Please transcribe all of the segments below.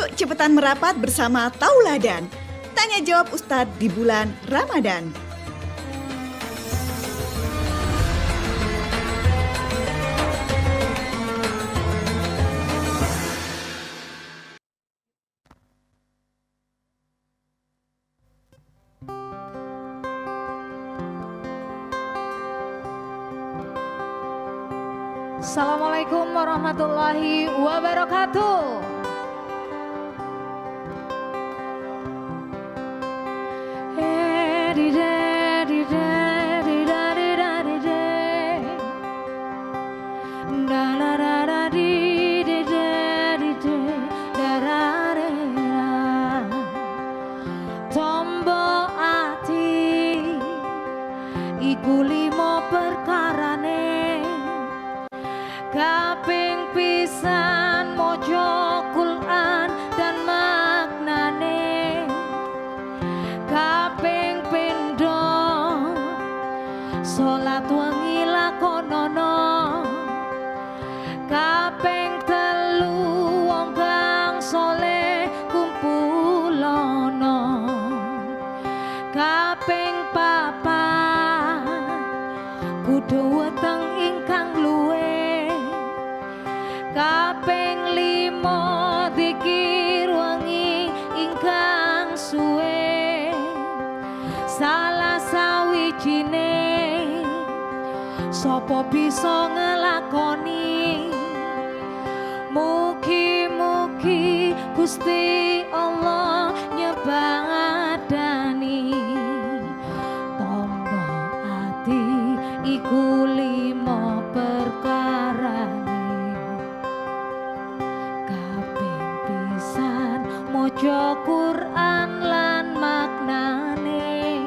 Yuk cepetan merapat bersama Tauladan. Tanya jawab Ustadz di bulan Ramadan. Assalamualaikum warahmatullahi wabarakatuh. Tombo ati iku limo perkarane, kaping pisan mojo Quran dan maknane, kaping pindho salat wengi lakonono, kaping telu wong kang saleh kumpulono, kaping papat kudu weteng ingkang luwe, kaping limo dikir wengi ingkang suwe, salah sawijine sapa bisa ngelakoni, mugi-mugi Gusti Allah nyebadani. Tombo ati iku limo perkarane, kaping pisan maca Quran lan maknane,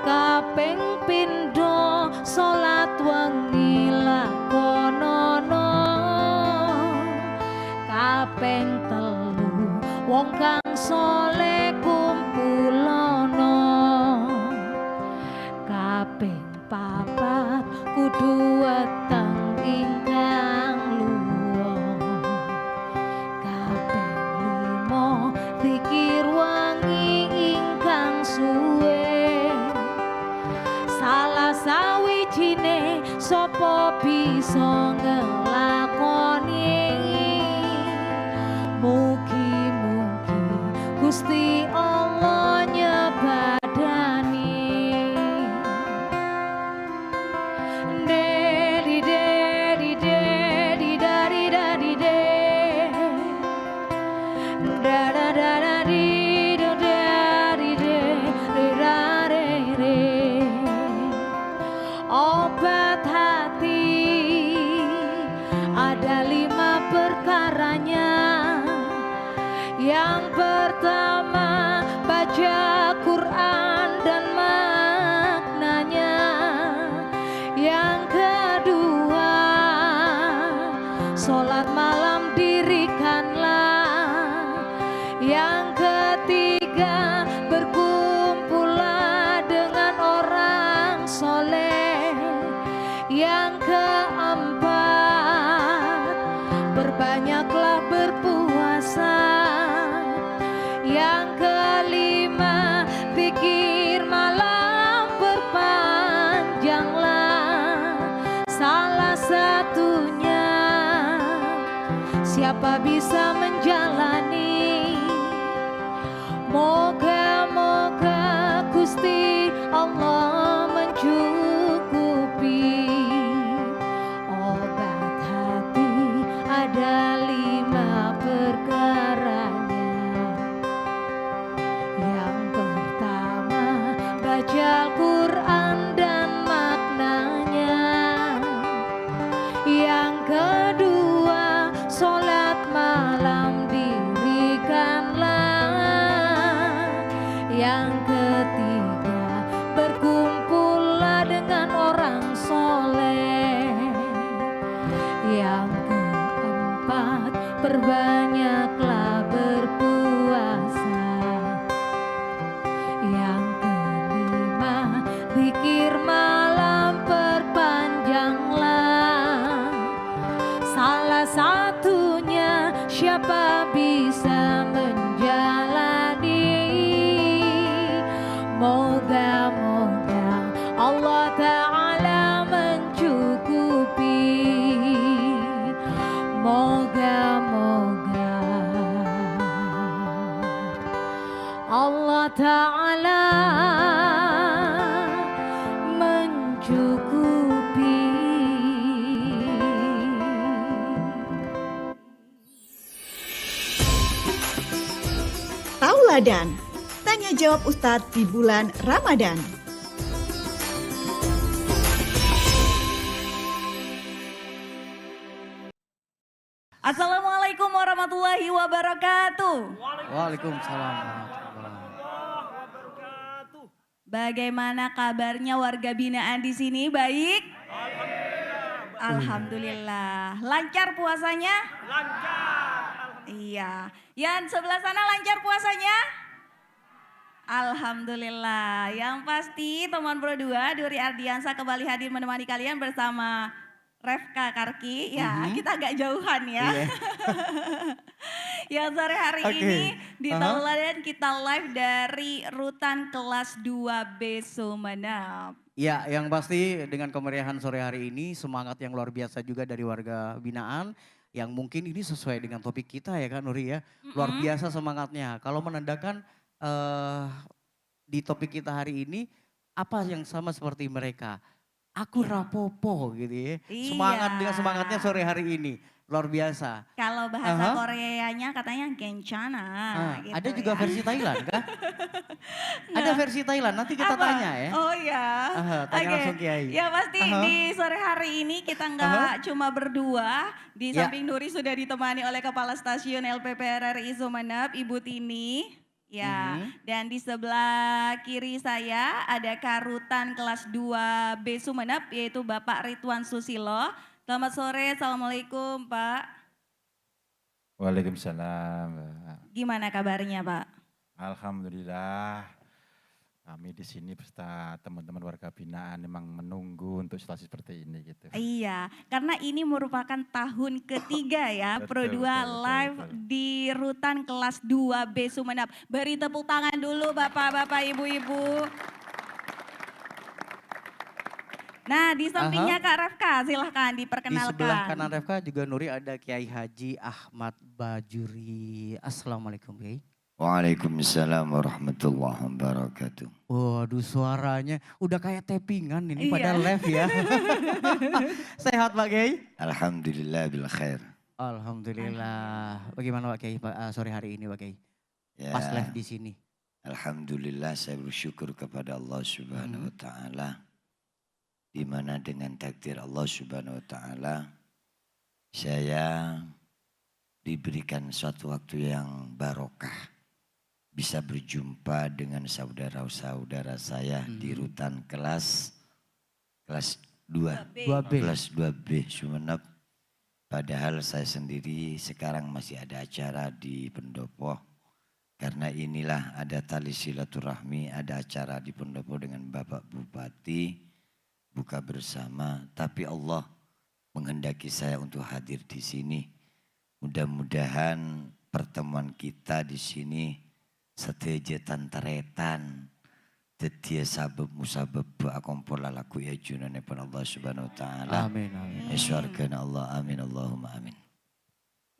kaping pindho salat wengi lakonono, kaping telu wong kang saleh kumpulono, kaping papat kudu weteng ingkang luwung, kaping limo zikir wengi ingkang suwe, salah sawijine sapa bisa ngelakoni, mugi-mugi Gusti Allah nyebadani. Dedi dedi dedi dari dari de, da da da da di do dari de ra re re. Obat hati ada 5 perkaranya. Yang pertama baca Quran dan maknanya, yang kedua sholat malam dirikanlah, yang ketiga berkumpullah dengan orang soleh, yang keempat berbanyaklah berpuasa, yang kelima zikir malam berpanjanglah, salah satunya siapa bisa menjalani, moga-moga Gusti Allah mencukupi. Obat hati ada 5 perkaranya. Yang pertama baca Quran dan maknanya, yang kedua sholat malam dirikanlah, yang ketiga berkumpullah dengan orang soleh, yang keempat perbanyaklah berpuasa, yang kelima zikir malam perpanjanglah, salah satunya siapa bisa menjalani. Moga-moga Allah Ta'ala mencukupi. Moga-moga Allah Ta'ala mencukupi. Tauladan, tanya jawab Ustadz di bulan Ramadan. Assalamualaikum warahmatullahi wabarakatuh. Waalaikumsalam warahmatullahi wabarakatuh. Bagaimana kabarnya warga binaan di sini? Baik? Alhamdulillah. Lancar puasanya? Lancar. Iya. Yang sebelah sana lancar puasanya? Alhamdulillah. Yang pasti teman Pro 2 Duri Ardiansa kembali hadir menemani kalian bersama Refka Karki. Ya, kita agak jauhan ya. Iya. Yang sore hari Oke. ini di Tauladan kita live dari Rutan Kelas 2B Sumeneb. Ya, yang pasti dengan kemeriahan sore hari ini semangat yang luar biasa juga dari warga binaan yang mungkin ini sesuai dengan topik kita ya kan Nuri ya. Luar biasa semangatnya. Kalau menandakan di topik kita hari ini apa yang sama seperti mereka. Aku rapopo gitu ya. Iya. Semangat dengan semangatnya sore hari ini. Luar biasa. Kalau bahasa Koreanya katanya Gencana. Gitu ada juga ya. versi Thailand kan? Ada versi Thailand, nanti kita Apa? tanya ya. Oh ya. Tanya Oke. langsung Kiai. Ya pasti di sore hari ini kita nggak cuma berdua. Di Ya. samping Nuri sudah ditemani oleh Kepala Stasiun LPP RRI Sumeneb, Ibu Tini. Ya, dan di sebelah kiri saya ada Karutan kelas 2B Sumeneb yaitu Bapak Ridwan Susilo. Selamat sore, Assalamualaikum Pak. Waalaikumsalam. Gimana kabarnya Pak? Alhamdulillah. Kami di sini beserta teman-teman warga binaan memang menunggu untuk situasi seperti ini gitu. Iya, karena ini merupakan tahun ketiga ya Pro 2 Betul, betul, live betul. di Rutan kelas 2B Sumeneb. Beri tepuk tangan dulu Bapak-bapak, Ibu-ibu. Nah, di sampingnya Kak Refka, silahkan Di diperkenalkan. sebelah kanan Refka juga Nuri ada Kiai Haji Ahmad Bajuri. Assalamualaikum Kiai. Waalaikumsalam warahmatullahi wabarakatuh. Waduh suaranya udah kayak tappingan ini Iya. pada live ya. Sehat Pak Kiai? Alhamdulillah bil khair. Alhamdulillah. Bagaimana Pak Kiai sore hari ini Pak Kiai? Ya, Pas live di sini. Alhamdulillah saya bersyukur kepada Allah Subhanahu wa taala. Di mana dengan takdir Allah Subhanahu wa taala saya diberikan suatu waktu yang barokah. Bisa berjumpa dengan saudara-saudara saya di rutan kelas 2. 2B. Kelas 2B Sumeneb. Padahal saya sendiri sekarang masih ada acara di Pendopo. Karena inilah ada tali silaturahmi, ada acara di Pendopo dengan Bapak Bupati. Buka bersama, tapi Allah menghendaki saya untuk hadir di sini. Mudah-mudahan pertemuan kita di sini setejetan teretan. Tetia sabab musabab akompor lalaku ya junane pun Allah Subhanahu wa taala. Amin amin. Eswarkan Allah amin Allahumma amin.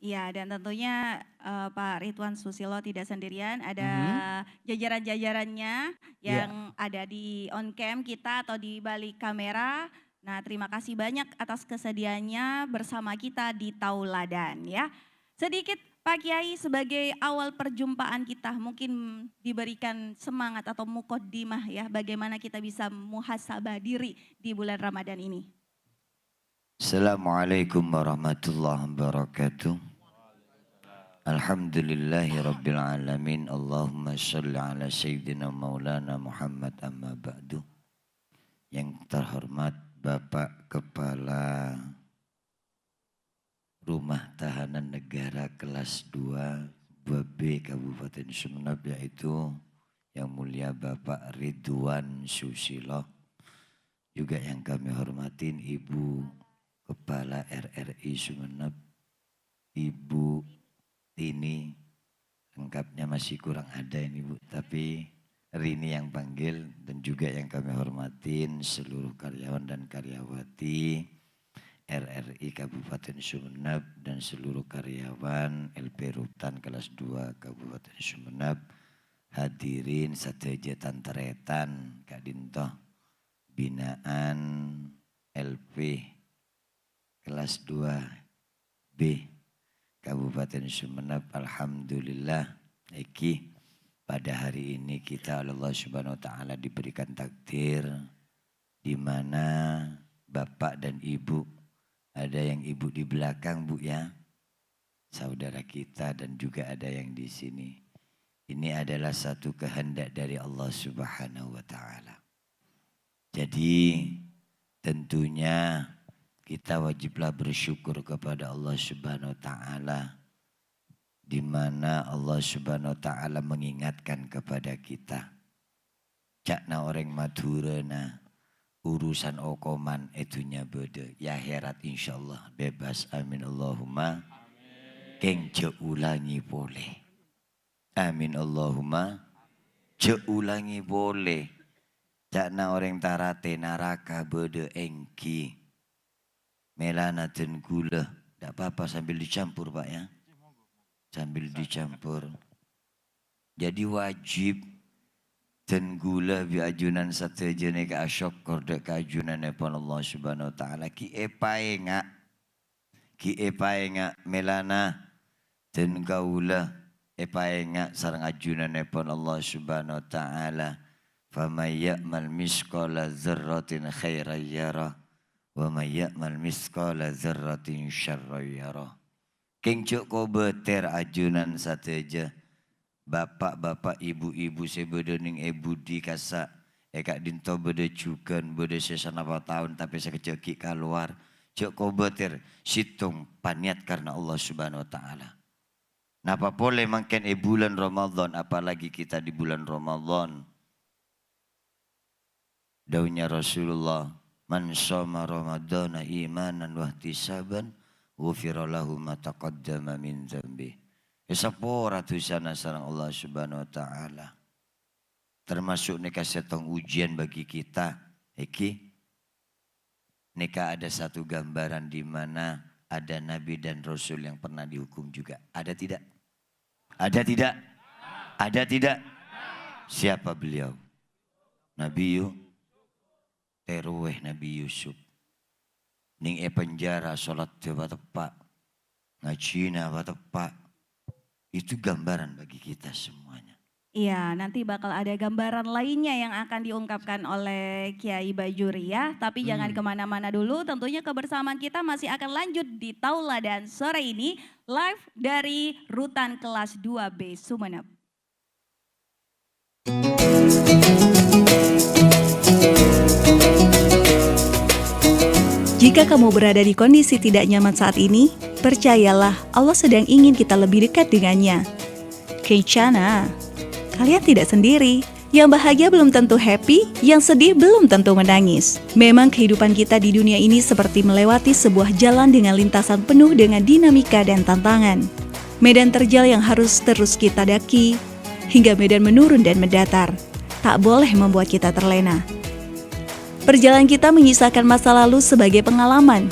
Iya, dan tentunya Pak Ridwan Susilo tidak sendirian, ada jajaran-jajarannya yang ada di on cam kita atau di balik kamera. Nah, terima kasih banyak atas kesediaannya bersama kita di Tauladan ya. Sedikit Pak Kiai sebagai awal perjumpaan kita mungkin diberikan semangat atau muqaddimah ya bagaimana kita bisa muhasabah diri di bulan Ramadan ini. Assalamualaikum warahmatullahi wabarakatuh. Alhamdulillahi rabbil alamin. Allahumma sholli ala sayyidina maulana Muhammad amma ba'du. Yang terhormat Bapak Kepala Rumah Tahanan Negara kelas 2B Kabupaten Sumeneb, yaitu yang mulia Bapak Ridwan Susilo. Juga yang kami hormatin Ibu Kepala RRI Sumeneb, Ibu Tini, Lengkapnya masih kurang ada ini Bu, tapi Rini yang panggil dan juga yang kami hormatin seluruh karyawan dan karyawati RRI Kabupaten Sumeneb dan seluruh karyawan LP Rutan kelas 2 Kabupaten Sumeneb, hadirin sateja tanteretan Kak Dinto binaan LP kelas 2 B Kabupaten Sumeneb. Alhamdulillah Eki, pada hari ini kita oleh Allah Subhanahu wa taala diberikan takdir di mana Bapak dan Ibu, ada yang Ibu di belakang Bu ya, saudara kita, dan juga ada yang di sini. Ini adalah satu kehendak dari Allah Subhanahu wa taala. Jadi tentunya kita wajiblah bersyukur kepada Allah Subhanahu wa taala, di mana Allah Subhanahu wa taala mengingatkan kepada kita. Cakna orang Madura na urusan okoman itunya beda. Ya herat insyaallah bebas, amin Allahumma. Keng ulangi boleh. Amin Allahumma. Ulangi boleh. Cakna orang tarate naraka beda engki. Melana dan gula, tidak apa-apa sambil dicampur Pak ya. Sambil dicampur. Jadi wajib dan gula biajunan satejane ka asyukur dek kajunan epon Allah Subhanahu wa taala ki epae ngak melana dan gaula epae ngak sareng ajunan epon Allah Subhanahu wa taala. Famay ya'mal misqala dzarratin khairan yarah wa may ya'mal misqala dzarratin syarran yarah. Keng cuk ko beter ajunan sateja. Bapak-bapak, ibu-ibu sebeda ning budi kasa Kak Dinto beda cukan beda sesanapa tahun tapi sekeceki keluar. Cuk ko beter situng paniat karena Allah Subhanahu wa taala. Napa boleh mangken bulan Ramadan, apalagi kita di bulan Ramadan. Daunya Rasulullah, man shoma ramadana imanan wa ihtisaban ghufira lahu ma taqaddama min dzambi. Esapora tusana sareng Allah Subhanahu wa taala. Termasuk neka setong ujian bagi kita. Eki neka ada satu gambaran di mana ada nabi dan rasul yang pernah dihukum juga. Ada tidak? Ada tidak? Ada tidak? Siapa beliau? Nabi Terweh Nabi Yusuf. Ning penjara salat coba tepak. Ngajina apa tepak. Itu gambaran bagi kita semuanya. Iya, nanti bakal ada gambaran lainnya yang akan diungkapkan oleh Kiai Bajuri ya. Tapi jangan kemana-mana dulu, tentunya kebersamaan kita masih akan lanjut di Tauladan sore ini. Live dari Rutan kelas 2B Sumeneb. Jika kamu berada di kondisi tidak nyaman saat ini, percayalah Allah sedang ingin kita lebih dekat dengannya. Kencana, kalian tidak sendiri. Yang bahagia belum tentu happy, yang sedih belum tentu menangis. Memang kehidupan kita di dunia ini seperti melewati sebuah jalan dengan lintasan penuh dengan dinamika dan tantangan. Medan terjal yang harus terus kita daki, hingga medan menurun dan mendatar. Tak boleh membuat kita terlena. Perjalanan kita menyisakan masa lalu sebagai pengalaman,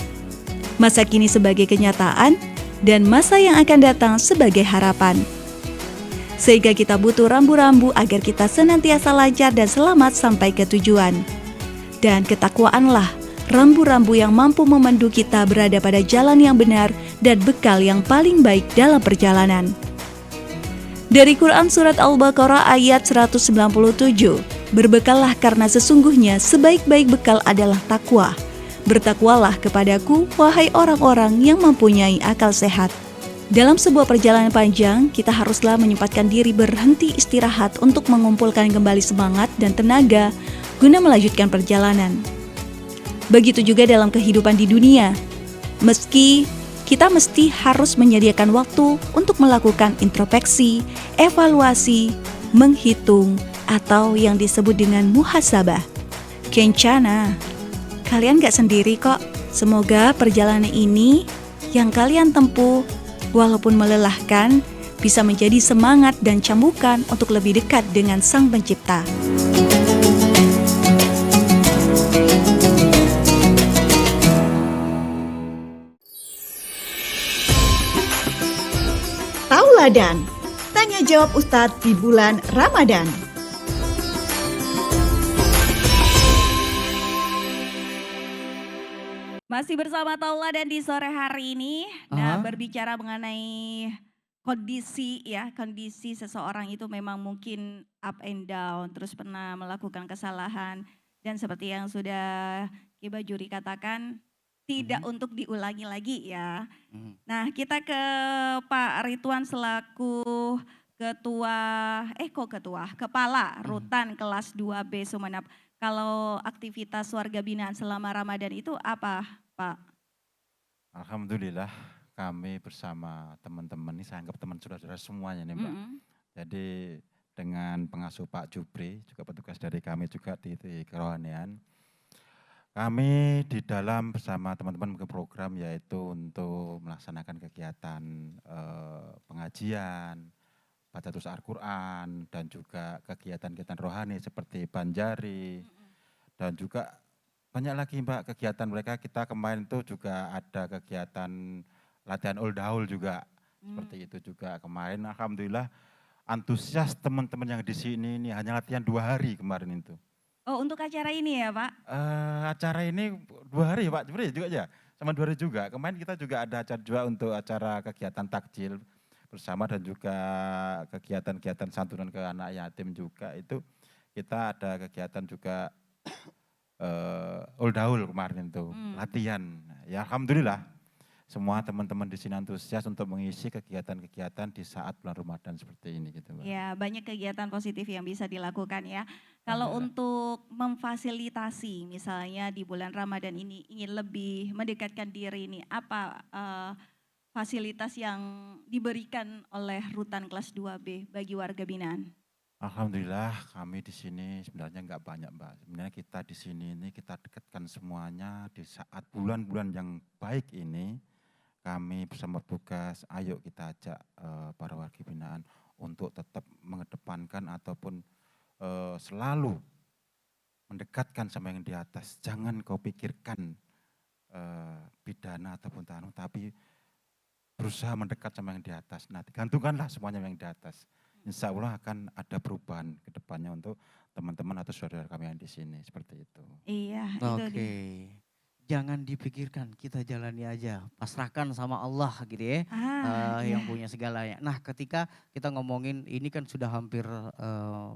masa kini sebagai kenyataan, dan masa yang akan datang sebagai harapan. Sehingga kita butuh rambu-rambu agar kita senantiasa lancar dan selamat sampai ke tujuan. Dan ketakwaanlah rambu-rambu yang mampu memandu kita berada pada jalan yang benar dan bekal yang paling baik dalam perjalanan. Dari Quran Surat Al-Baqarah ayat 197, berbekallah karena sesungguhnya sebaik-baik bekal adalah takwa. Bertakwalah kepadaku, wahai orang-orang yang mempunyai akal sehat. Dalam sebuah perjalanan panjang, kita haruslah menyempatkan diri berhenti istirahat untuk mengumpulkan kembali semangat dan tenaga guna melanjutkan perjalanan. Begitu juga dalam kehidupan di dunia. Meski kita mesti harus menyediakan waktu untuk melakukan introspeksi, evaluasi, menghitung, atau yang disebut dengan muhasabah. Kencana, kalian gak sendiri kok. Semoga perjalanan ini yang kalian tempuh, walaupun melelahkan, bisa menjadi semangat dan cambukan untuk lebih dekat dengan Sang Pencipta. Tauladan, tanya jawab Ustadz di bulan Ramadan. Masih bersama Tauladan di sore hari ini. Nah, berbicara mengenai kondisi ya, kondisi seseorang itu memang mungkin up and down, terus pernah melakukan kesalahan dan seperti yang sudah Kiba Juri katakan tidak untuk diulangi lagi ya. Nah, kita ke Pak Ridwan selaku Kepala Rutan kelas 2B Sumeneb. Kalau aktivitas warga binaan selama Ramadan itu apa, Pak? Alhamdulillah kami bersama teman-teman ini, saya anggap teman saudara semuanya nih Mbak. Jadi dengan pengasuh Pak Jupri, juga petugas dari kami juga di kerohanian. Kami di dalam bersama teman-teman ke program yaitu untuk melaksanakan kegiatan pengajian, baca tulis Al-Quran, dan juga kegiatan-kegiatan rohani seperti banjari, dan juga banyak lagi Mbak kegiatan mereka. Kita kemarin itu juga ada kegiatan latihan uldaul juga, seperti itu juga kemarin. Alhamdulillah antusias teman-teman yang di sini ini hanya latihan 2 hari kemarin itu. Oh, untuk acara ini ya Pak? Acara ini 2 hari ya Pak, sebenarnya juga ya, sama 2 hari juga. Kemarin kita juga ada acara juga untuk acara kegiatan takjil bersama dan juga kegiatan-kegiatan santunan ke anak yatim juga. Itu kita ada kegiatan juga uldaul kemarin itu, latihan. Ya Alhamdulillah semua teman-teman di sini antusias untuk mengisi kegiatan-kegiatan di saat bulan Ramadan seperti ini gitu Mbak. Ya, banyak kegiatan positif yang bisa dilakukan ya. Kalau untuk memfasilitasi misalnya di bulan Ramadan ini ingin lebih mendekatkan diri ini, apa fasilitas yang diberikan oleh Rutan kelas 2B bagi warga binaan? Alhamdulillah kami di sini sebenarnya enggak banyak Mbak. Sebenarnya kita di sini ini kita dekatkan semuanya di saat bulan-bulan yang baik ini. Kami bersama tugas, ayo kita ajak para warga binaan untuk tetap mengedepankan ataupun selalu mendekatkan sama yang di atas. Jangan kau pikirkan pidana ataupun tahanan, tapi berusaha mendekat sama yang di atas. Nah, digantungkanlah semuanya yang di atas. Insya Allah akan ada perubahan ke depannya untuk teman-teman atau saudara kami yang di sini, seperti itu. Iya, Oke. itu dia. Jangan dipikirkan, kita jalani aja. Pasrahkan sama Allah gitu ya. Yang punya segalanya. Nah, ketika kita ngomongin ini kan sudah hampir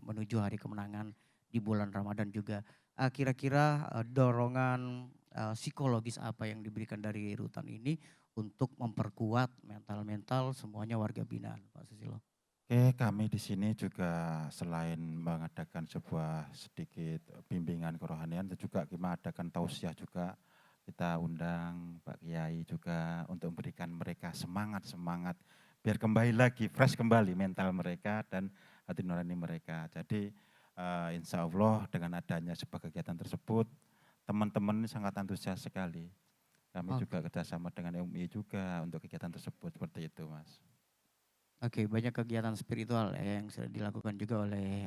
menuju hari kemenangan di bulan Ramadan juga. Kira-kira dorongan psikologis apa yang diberikan dari rutan ini untuk memperkuat mental-mental semuanya warga binaan, Pak Susilo? Oke, kami di sini juga selain mengadakan sebuah sedikit bimbingan kerohanian, juga kita mengadakan tausiah juga. Kita undang Pak Kiai juga untuk memberikan mereka semangat-semangat biar kembali lagi, fresh kembali mental mereka dan hati nurani mereka. Jadi insya Allah dengan adanya sebuah kegiatan tersebut, teman-teman ini sangat antusias sekali. Kami juga kerjasama dengan MUI juga untuk kegiatan tersebut, seperti itu Mas. Oke, banyak kegiatan spiritual ya yang sudah dilakukan juga oleh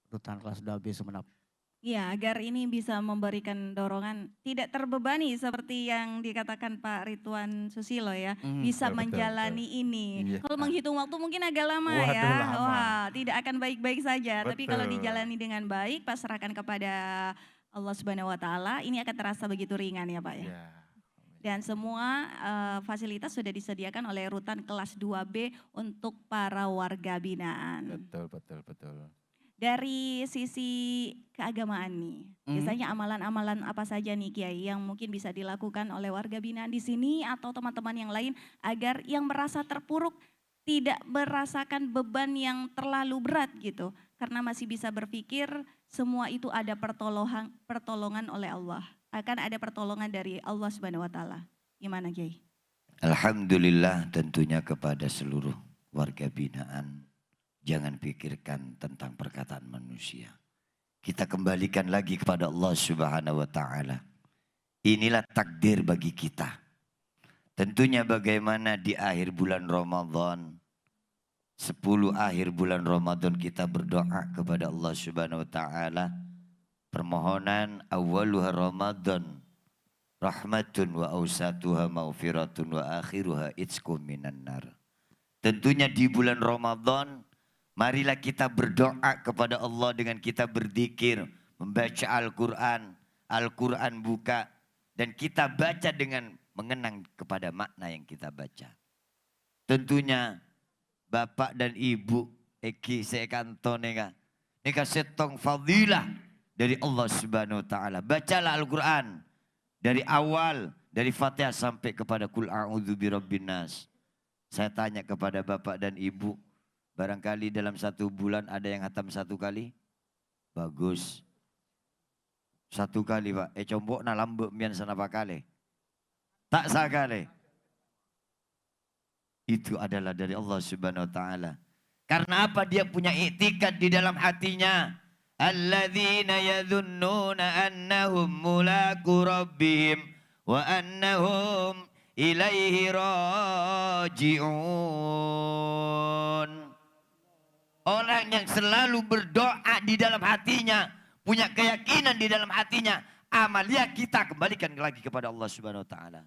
Rutan kelas 2B Sumeneb. Iya, agar ini bisa memberikan dorongan tidak terbebani seperti yang dikatakan Pak Ridwan Susilo ya, bisa betul, menjalani ini. Iya. Kalau menghitung waktu mungkin agak lama Waduh, ya, lama. wah tidak akan baik-baik saja. Tapi kalau Betul. dijalani dengan baik, pasrahkan kepada Allah Subhanahu Wa Taala, ini akan terasa begitu ringan ya Pak ya. Ya. Dan semua fasilitas sudah disediakan oleh Rutan kelas 2B untuk para warga binaan. Betul. Dari sisi keagamaan nih, biasanya amalan-amalan apa saja nih Kiai yang mungkin bisa dilakukan oleh warga binaan di sini atau teman-teman yang lain agar yang merasa terpuruk tidak merasakan beban yang terlalu berat gitu. Karena masih bisa berpikir semua itu ada pertolongan oleh Allah. Akan ada pertolongan dari Allah Subhanahu wa taala. Gimana Kiai? Alhamdulillah tentunya kepada seluruh warga binaan. Jangan pikirkan tentang perkataan manusia. Kita kembalikan lagi kepada Allah Subhanahu wa taala. Inilah takdir bagi kita. Tentunya bagaimana di akhir bulan Ramadan 10 akhir bulan Ramadan kita berdoa kepada Allah Subhanahu wa taala. Permohonan awaluha Ramadan rahmatun wa ausatuha maufiratun wa akhiruha itqum minan nar. Tentunya di bulan Ramadan marilah kita berdoa kepada Allah dengan kita berzikir, membaca Al-Quran, Al-Quran buka, dan kita baca dengan mengenang kepada makna yang kita baca. Tentunya Bapak dan Ibu Eki Sekantone neka setong fadilah dari Allah Subhanahu wa taala. Bacalah Al-Quran dari awal, dari Fatihah sampai kepada Qul a'udzu birabbin nas. Saya tanya kepada Bapak dan Ibu, barangkali dalam 1 bulan ada yang hatam 1 kali? Bagus. 1 kali Pak. Combok na lambek mian sanapa kali? Tak sakali. Itu adalah dari Allah Subhanahu wa taala. Karena apa? Dia punya iktikad di dalam hatinya. Alladzina yadhunnuna annahum mulaku rabbihim wa annahum ilaihi raji'un. Orang yang selalu berdoa di dalam hatinya, punya keyakinan di dalam hatinya, amalia kita kembalikan lagi kepada Allah Subhanahu wa taala.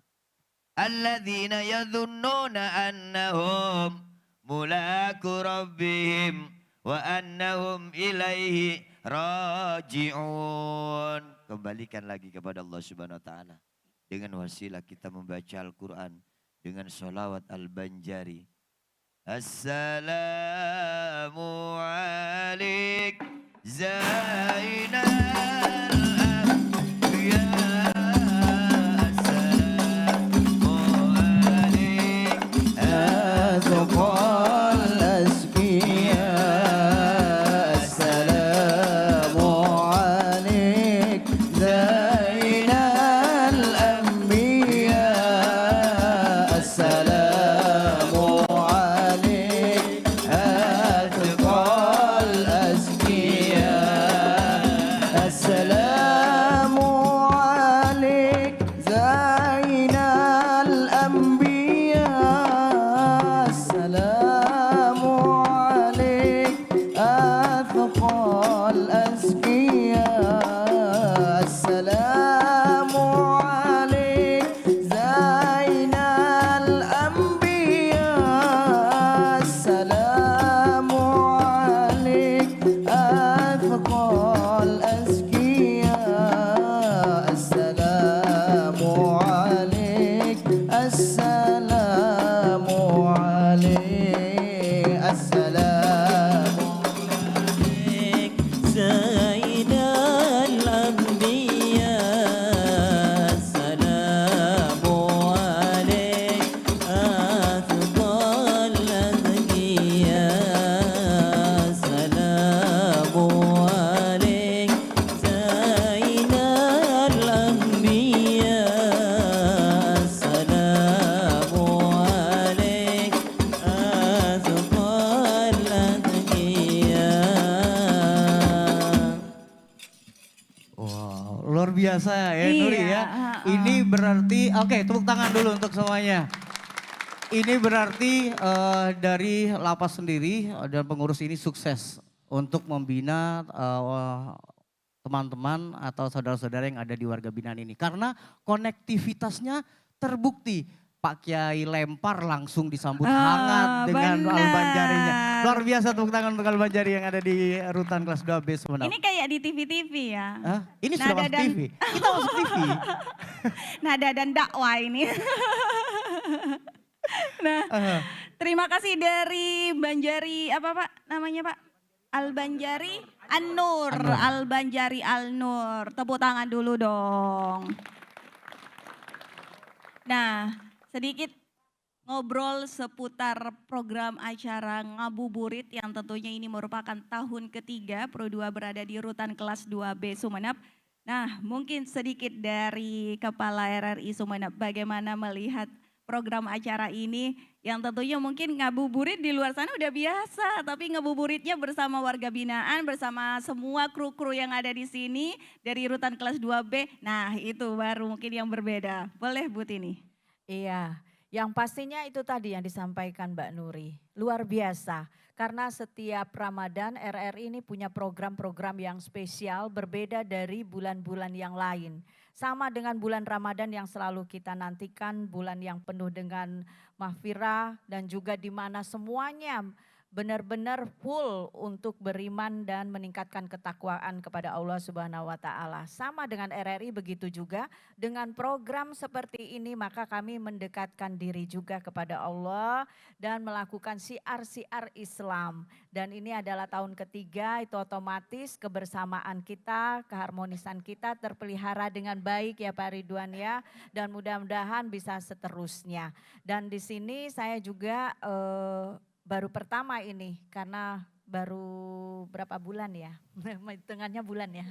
Alladzina yadhunnuna annahum mulaku rabbihim wa annahum ilaihi raji'un. Kembalikan lagi kepada Allah Subhanahu wa taala dengan wasilah kita membaca Al-Quran dengan sholawat Al-Banjari. Assalamu alaik Zainal Anbiya. Assalamu alaik Azqal Asfiya. Assalamu alaik Zainal Anbiya. Assalamu alaik Azqal Asfiya. Assalamu alaik Zainal Anbiya. Assalamu alaik Azqal Asfiya. Assalamu alaik Zainal Anbiya. Assalamu alaik Azqal Asfiya. Assalamu alaik. Assalamu alaik. Assalamu alaik Zainal Anbiya. Assalamu alaik Azqal Asfiya. Assalamu alaik Zainal Anbiya. Assalamu alaik Azqal Asfiya. Wow, luar biasa ya Iya, Nuri ya. Ini berarti, oke tepuk tangan dulu untuk semuanya. Ini berarti dari lapas sendiri dan pengurus ini sukses untuk membina teman-teman atau saudara-saudara yang ada di warga binaan ini. Karena konektivitasnya terbukti. Pak Kiai lempar langsung disambut hangat dengan benar. Al-Banjarinya. Luar biasa tepuk tangan untuk Al-Banjari yang ada di rutan kelas 2B Sumeneb. Ini kayak di TV-TV ya. Hah? Ini sudah Nada masuk dan- TV. Kita masuk TV. Nada dan dakwah ini. Nah, terima kasih dari Banjari apa Pak namanya Pak? Al-Banjari An-Nur. Al-Banjari Al-Nur. Tepuk tangan dulu dong. Nah, sedikit ngobrol seputar program acara Ngabuburit yang tentunya ini merupakan tahun ketiga Pro 2 berada di rutan kelas 2B Sumeneb. Nah, mungkin sedikit dari Kepala RRI Sumeneb bagaimana melihat program acara ini yang tentunya mungkin ngabuburit di luar sana udah biasa, tapi ngabuburitnya bersama warga binaan, bersama semua kru-kru yang ada di sini dari rutan kelas 2B. Nah, itu baru mungkin yang berbeda. Boleh Bu Tini? Iya, Yang pastinya itu tadi yang disampaikan Mbak Nuri, luar biasa. Karena setiap Ramadan RRI ini punya program-program yang spesial berbeda dari bulan-bulan yang lain. Sama dengan bulan Ramadan yang selalu kita nantikan, bulan yang penuh dengan mahfirah dan juga di mana semuanya benar-benar full untuk beriman dan meningkatkan ketakwaan kepada Allah Subhanahu wa taala. Sama dengan RRI begitu juga dengan program seperti ini maka kami mendekatkan diri juga kepada Allah dan melakukan syiar-syiar Islam. Dan ini adalah tahun ketiga, itu otomatis kebersamaan kita, keharmonisan kita terpelihara dengan baik ya Pak Ridwan ya, dan mudah-mudahan bisa seterusnya. Dan di sini saya juga baru pertama ini karena baru berapa bulan ya, hitungannya bulan ya,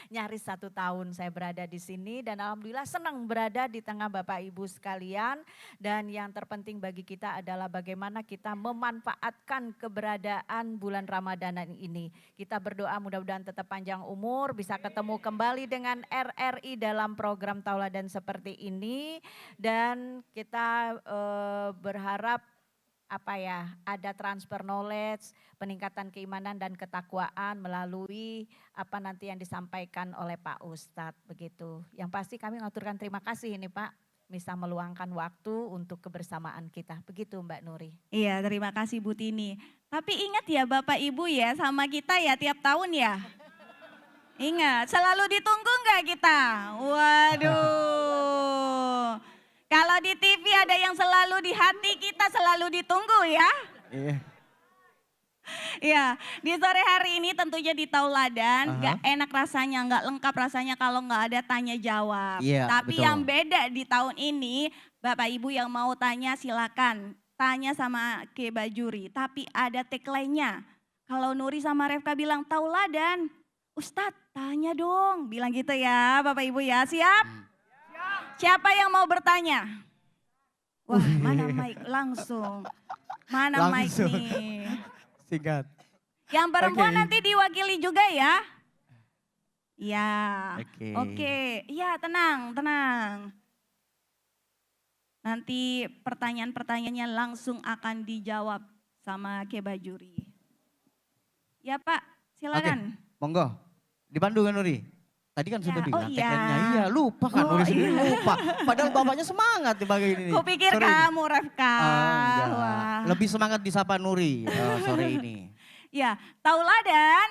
nyaris 1 tahun saya berada di sini dan alhamdulillah senang berada di tengah Bapak Ibu sekalian. Dan yang terpenting bagi kita adalah bagaimana kita memanfaatkan keberadaan bulan Ramadanan ini. Kita berdoa mudah-mudahan tetap panjang umur, bisa ketemu kembali dengan RRI dalam program tauladan seperti ini. Dan kita berharap ada transfer knowledge, peningkatan keimanan dan ketakwaan melalui apa nanti yang disampaikan oleh Pak Ustadz begitu. Yang pasti kami mengaturkan terima kasih ini Pak, bisa meluangkan waktu untuk kebersamaan kita. Begitu Mbak Nuri. Iya, terima kasih Bu Tini. Tapi ingat ya Bapak Ibu ya sama kita ya tiap tahun ya. Ingat, selalu ditunggu nggak kita? Waduh. Kalau di TV ada yang selalu di hati, kita selalu ditunggu ya. Iya. Ya, di sore hari ini tentunya di Tauladan nggak enak rasanya, nggak lengkap rasanya kalau nggak ada tanya jawab. Iya, Tapi betul. yang beda di tahun ini, Bapak Ibu yang mau tanya silakan tanya sama Ke Bajuri. Tapi ada tagline-nya. Kalau Nuri sama Refka bilang Tauladan, Ustadz tanya dong, bilang gitu ya Bapak Ibu ya, siap? Siapa yang mau bertanya? Wah, mana mic? Langsung. Mana mic Langsung. nih? Singkat. Yang perempuan Oke. nanti diwakili juga ya? Ya. Oke. Oke. Ya, tenang, tenang. Nanti pertanyaan-pertanyaannya langsung akan dijawab sama Ke Bajuri. Ya Pak, silakan. Monggo. Dipandu kan Nuri? Tadi kan sudah Ya, bilang oh iya. tagline-nya. Iya, lupa kan Oh, Nuri sendiri iya. lupa. Padahal bapaknya semangat di bagian ini. Kupikir Sore ini. kamu Refka. Enggak. Wah. Lebih semangat disapa Nuri sore ini. Ya, Tauladan.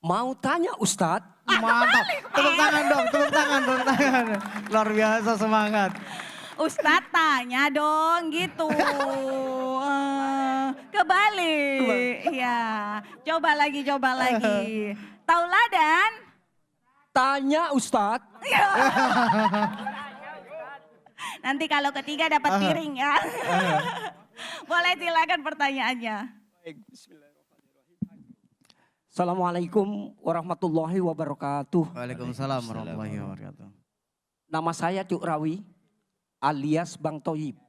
Mau tanya Ustadz? Mantap. Tepuk tangan dong, tepuk tangan, tepuk tangan. Luar biasa semangat. Ustadz tanya dong gitu. Kebalik. Ya, coba lagi. Tauladan. Tanya Ustadz. Nanti kalau ketiga dapat piring ya. Boleh silakan pertanyaannya. Baik, bismillahirrahmanirrahim. Assalamualaikum warahmatullahi wabarakatuh. Waalaikumsalam warahmatullahi wabarakatuh. Nama saya Cuk Rawi alias Bang Toyib.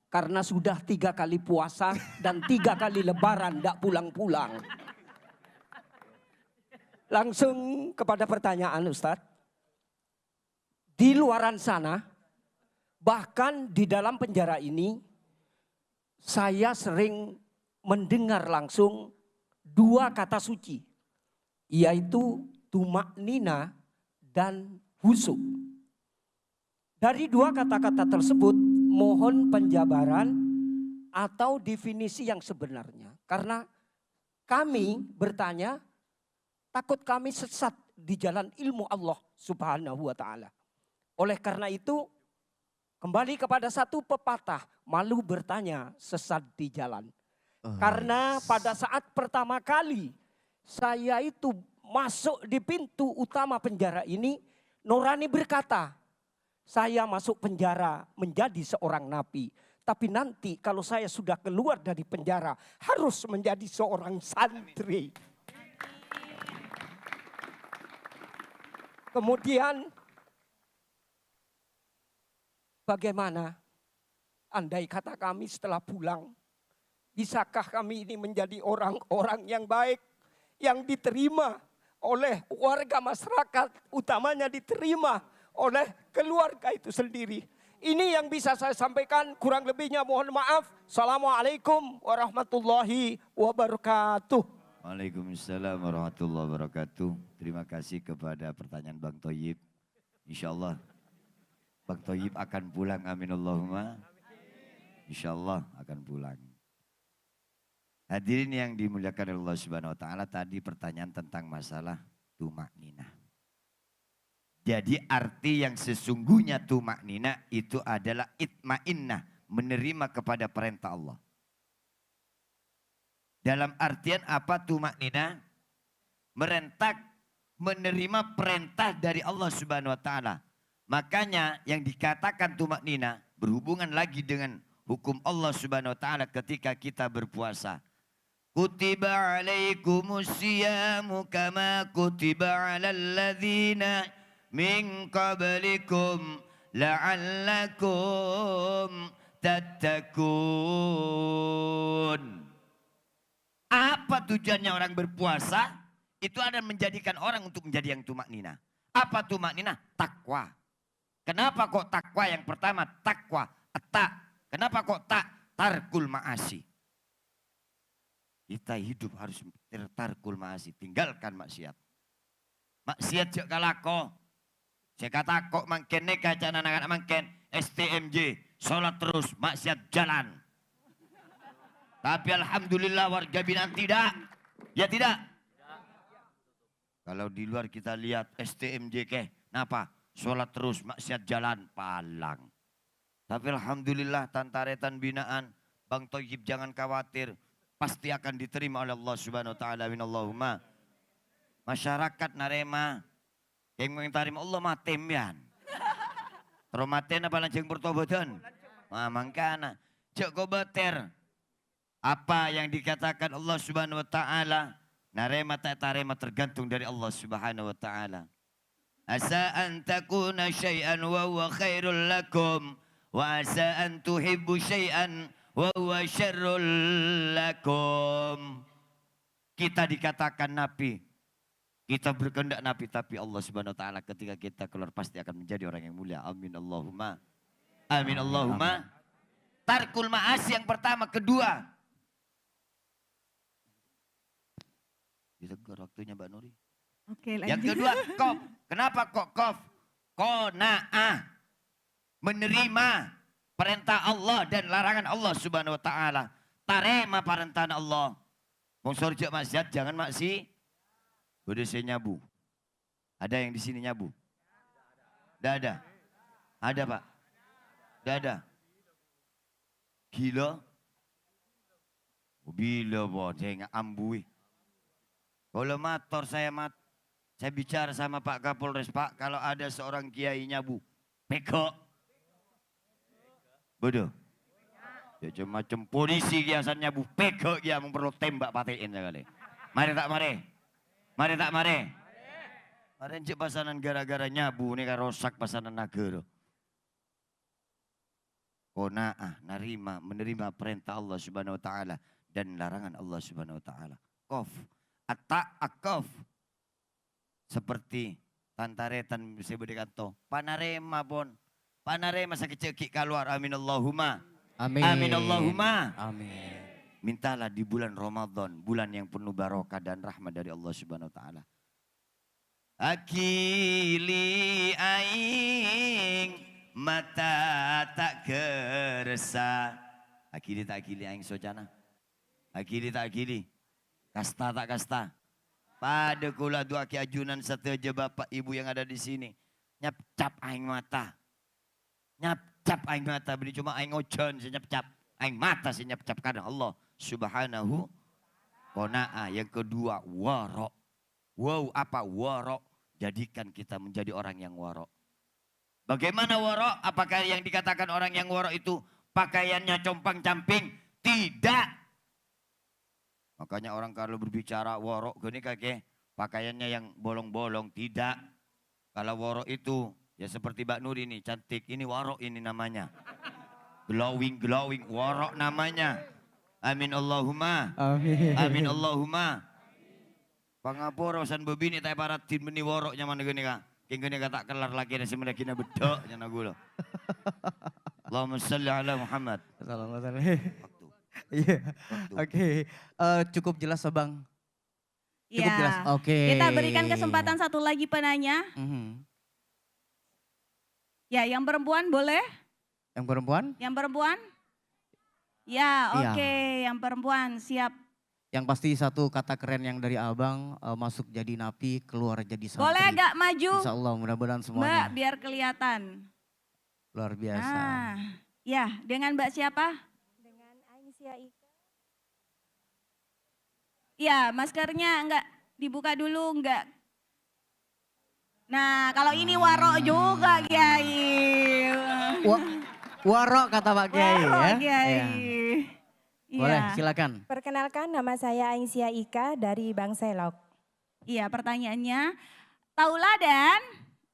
Karena sudah 3 kali puasa dan 3 kali lebaran gak pulang-pulang. Langsung kepada pertanyaan Ustadz. Di luaran sana, bahkan di dalam penjara ini, saya sering mendengar langsung 2 kata suci. Yaitu tumaknina dan husuk. Dari 2 kata-kata tersebut, mohon penjabaran atau definisi yang sebenarnya. Karena kami bertanya, takut kami sesat di jalan ilmu Allah Subhanahu wa ta'ala. Oleh karena itu, kembali kepada satu pepatah, malu bertanya sesat di jalan. Karena pada saat pertama kali saya itu masuk di pintu utama penjara ini, Nurani berkata, saya masuk penjara menjadi seorang nabi. Tapi nanti kalau saya sudah keluar dari penjara, harus menjadi seorang santri. Kemudian bagaimana andai kata kami setelah pulang, bisakah kami ini menjadi orang-orang yang baik, yang diterima oleh warga masyarakat, utamanya diterima oleh keluarga itu sendiri. Ini yang bisa saya sampaikan, kurang lebihnya mohon maaf. Assalamualaikum warahmatullahi wabarakatuh. Waalaikumsalam warahmatullahi wabarakatuh. Terima kasih kepada pertanyaan Bang Thoyib. Insya Allah Bang Thoyib akan pulang, amin Allahumma. Insya Allah akan pulang. Hadirin yang dimuliakan Allah Subhanahu Wa Taala, tadi pertanyaan tentang masalah tumak ninah. Jadi arti yang sesungguhnya tumak ninah itu adalah itma'innah, menerima kepada perintah Allah. Dalam artian apa tumak ninah? Merentak, menerima perintah dari Allah Subhanahu Wa Taala. Makanya yang dikatakan tumak ninah berhubungan lagi dengan hukum Allah Subhanahu Wa Taala ketika kita berpuasa. Kutiba alaikumus siyamu kama kutiba alal ladzina min qablikum la'allakum tattaqun. Apa tujuannya orang berpuasa? Itu ada menjadikan orang untuk menjadi yang tumak ninah. Apa tumak ninah? Takwa. Kenapa kok takwa? Yang pertama takwa, tak. Kenapa kok tak? Tarkul ma'asi. Kita hidup harus tarkul ma'asi, tinggalkan maksiat. Maksiat jek kalako. Saya kata kok mangken neka jangan anak-anak mangken STMJ, sholat terus, maksiat jalan. Tapi alhamdulillah warga binaan tidak. Ya tidak. Kalau di luar kita lihat STMJ ke, kenapa? Sholat terus, maksiat jalan, palang. Tapi alhamdulillah tantaretan binaan, Bang Thoyib jangan khawatir. Pasti akan diterima oleh Allah Subhanahu Wa Taala. Minallahumma. Masyarakat narema. Yang mengintari Allah matem yan. Tromaten apa lanceng bertobatan? Mangkana. Cek ko beter. Apa yang dikatakan Allah Subhanahu Wa Taala. Narema tak tarema tergantung dari Allah Subhanahu Wa Taala. Asa an takuna syai'an wa huwa khairul lakum. Wa asa an tuhibbu syai'an wa huwa syarrul lakum. Kita dikatakan nabi. Kita berkehendak nabi, tapi Allah Subhanahu Wa Taala ketika kita keluar pasti akan menjadi orang yang mulia. Amin Allahumma. Amin Allahumma. Tarkul ma'asi yang pertama, kedua. Ditegur waktunya Mbak Nuri. Oke, lanjut. Yang kedua, kof. Kenapa kok kof? Qanaah. Menerima perintah Allah dan larangan Allah Subhanahu Wa Taala. Tarema perintah Allah. Wong sorjak maksiat jangan maksi. Udah saya nyabu. Ada yang di sini nyabu? Tidak ada. Ada Pak? Tidak ada. Gila? Bila boh, saya nggak ambui. Kalau motor saya bicara sama Pak Kapolres, Pak, kalau ada seorang kiai nyabu, pekok. Bodoh. Ya macam polisi kiasan nyabu, pekok ya perlu tembak patein sekali. Mari tak mari. Mari tak mari. Mari cek pasanan gara-gara nyabu nih kan rosak pasanan negara. Qanaah, menerima perintah Allah Subhanahu Wa Taala dan larangan Allah Subhanahu Wa Taala. Qaf, akaf. Seperti tantaretan bisa berikan to. Panarema pun. Panarema sakit cekik keluar. Amin Allahumma. Amin. Amin Allahumma. Amin. Mintalah di bulan Ramadan, bulan yang penuh barokah dan rahmat dari Allah Subhanahu Wa Taala. Akili aing mata tak keresa. Akili tak akili aing sojana. Akili tak akili. Kasta tak kasta. Pada kula dua ki ajunan seteja bapak ibu yang ada di sini. Nyap-cap aing mata. Nyap-cap aing mata. Beli cuma aing ojon si nyap-cap. Aing mata si nyap-cap kadang Allah Subhanahu Qanaah. Yang kedua warok. Wow apa warok? Jadikan kita menjadi orang yang warok. Bagaimana warok? Apakah yang dikatakan orang yang warok itu pakaiannya compang-camping? Tidak. Makanya orang kalau berbicara warok gini kakek pakaiannya yang bolong-bolong. Tidak. Kalau warok itu ya seperti Mbak Nur ini cantik. Ini warok ini namanya. Glowing warok namanya. Amin Allahumma. Amin. Amin Allahumma. Pangapura usan bebini tay paratin beni warok nyaman gini kak. Kengkene kata kelar lagi nasi mereka kena bedok nyana gula. Allahumma salli ala Muhammad. Assalamualaikum. Waktu. Iya. Waktu. Oke. Cukup jelas Abang. Cukup Ya. jelas. Oke. Kita berikan kesempatan satu lagi penanya. Mhm. Ya, yang perempuan boleh? Yang perempuan? Yang perempuan? Ya, Iya. oke, yang perempuan siap. Yang pasti satu kata keren yang dari Abang, masuk jadi napi, keluar jadi santri. Boleh agak maju? Insya Allah mudah-mudahan Mbak, semuanya. biar kelihatan. Luar biasa. Nah, ya, dengan Mbak siapa? Dengan Aisyah Ika. Ya, maskernya enggak dibuka dulu, enggak. Nah, kalau ini warok juga, Kiai. Warok kata Pak Kiai Warok, ya. Kiai. Iya. Boleh, Iya. silakan. Perkenalkan, nama saya Aisyah Ika dari Bang Selok. Iya, pertanyaannya, tauladan?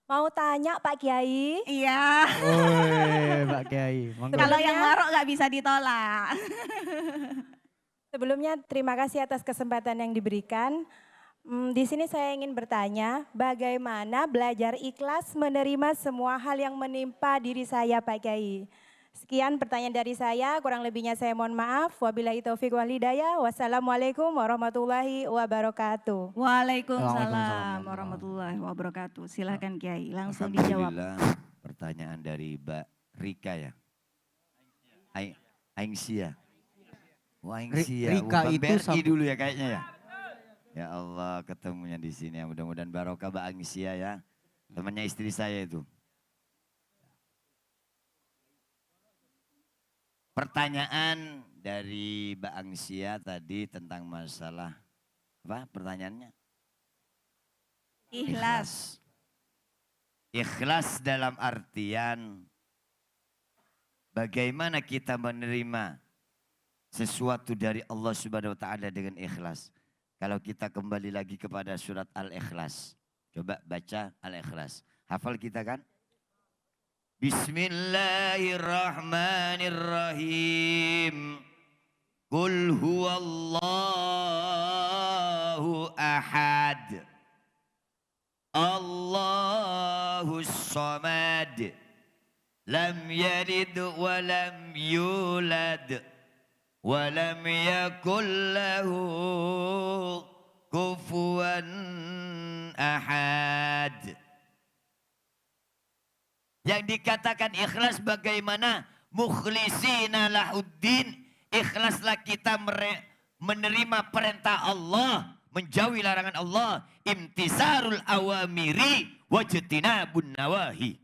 Mau tanya Pak Kiai, Iya. Woi, Pak Kiai. Monggo. Kalau yang warok nggak bisa ditolak. sebelumnya terima kasih atas kesempatan yang diberikan. Di sini saya ingin bertanya, bagaimana belajar ikhlas menerima semua hal yang menimpa diri saya Pak Kiai. Sekian pertanyaan dari saya, kurang lebihnya saya mohon maaf. Wabillahi taufiq wal hidayah. Wassalamualaikum warahmatullahi wabarakatuh. Waalaikumsalam warahmatullahi wabarakatuh. Silakan Kiai, langsung dijawab. Alhamdulillah, pertanyaan dari Mbak Rika ya. Aingsia. Wah, Aingsia. Rika Mbak itu BRI dulu ya kayaknya ya. Ya Allah, ketemunya di sini ya. Mudah-mudahan barokah Mbak Aingsia ya. Temannya istri saya itu. Pertanyaan dari Mbak Angsia tadi tentang masalah apa pertanyaannya? Ikhlas. Ikhlas dalam artian bagaimana kita menerima sesuatu dari Allah Subhanahu wa taala dengan ikhlas. Kalau kita kembali lagi kepada surat Al-Ikhlas. Coba baca Al-Ikhlas. Hafal kita kan? Bismillahirrahmanirrahim. Qul huwallahu ahad. Allahus samad. Lam yalid wa lam yulad. Wa lam yakul lahu kufuwan ahad. Yang dikatakan ikhlas bagaimana? Mukhlisina lahuddin. Ikhlaslah kita menerima perintah Allah. Menjauhi larangan Allah. Imtisarul awamiri wajtinabun nawahi.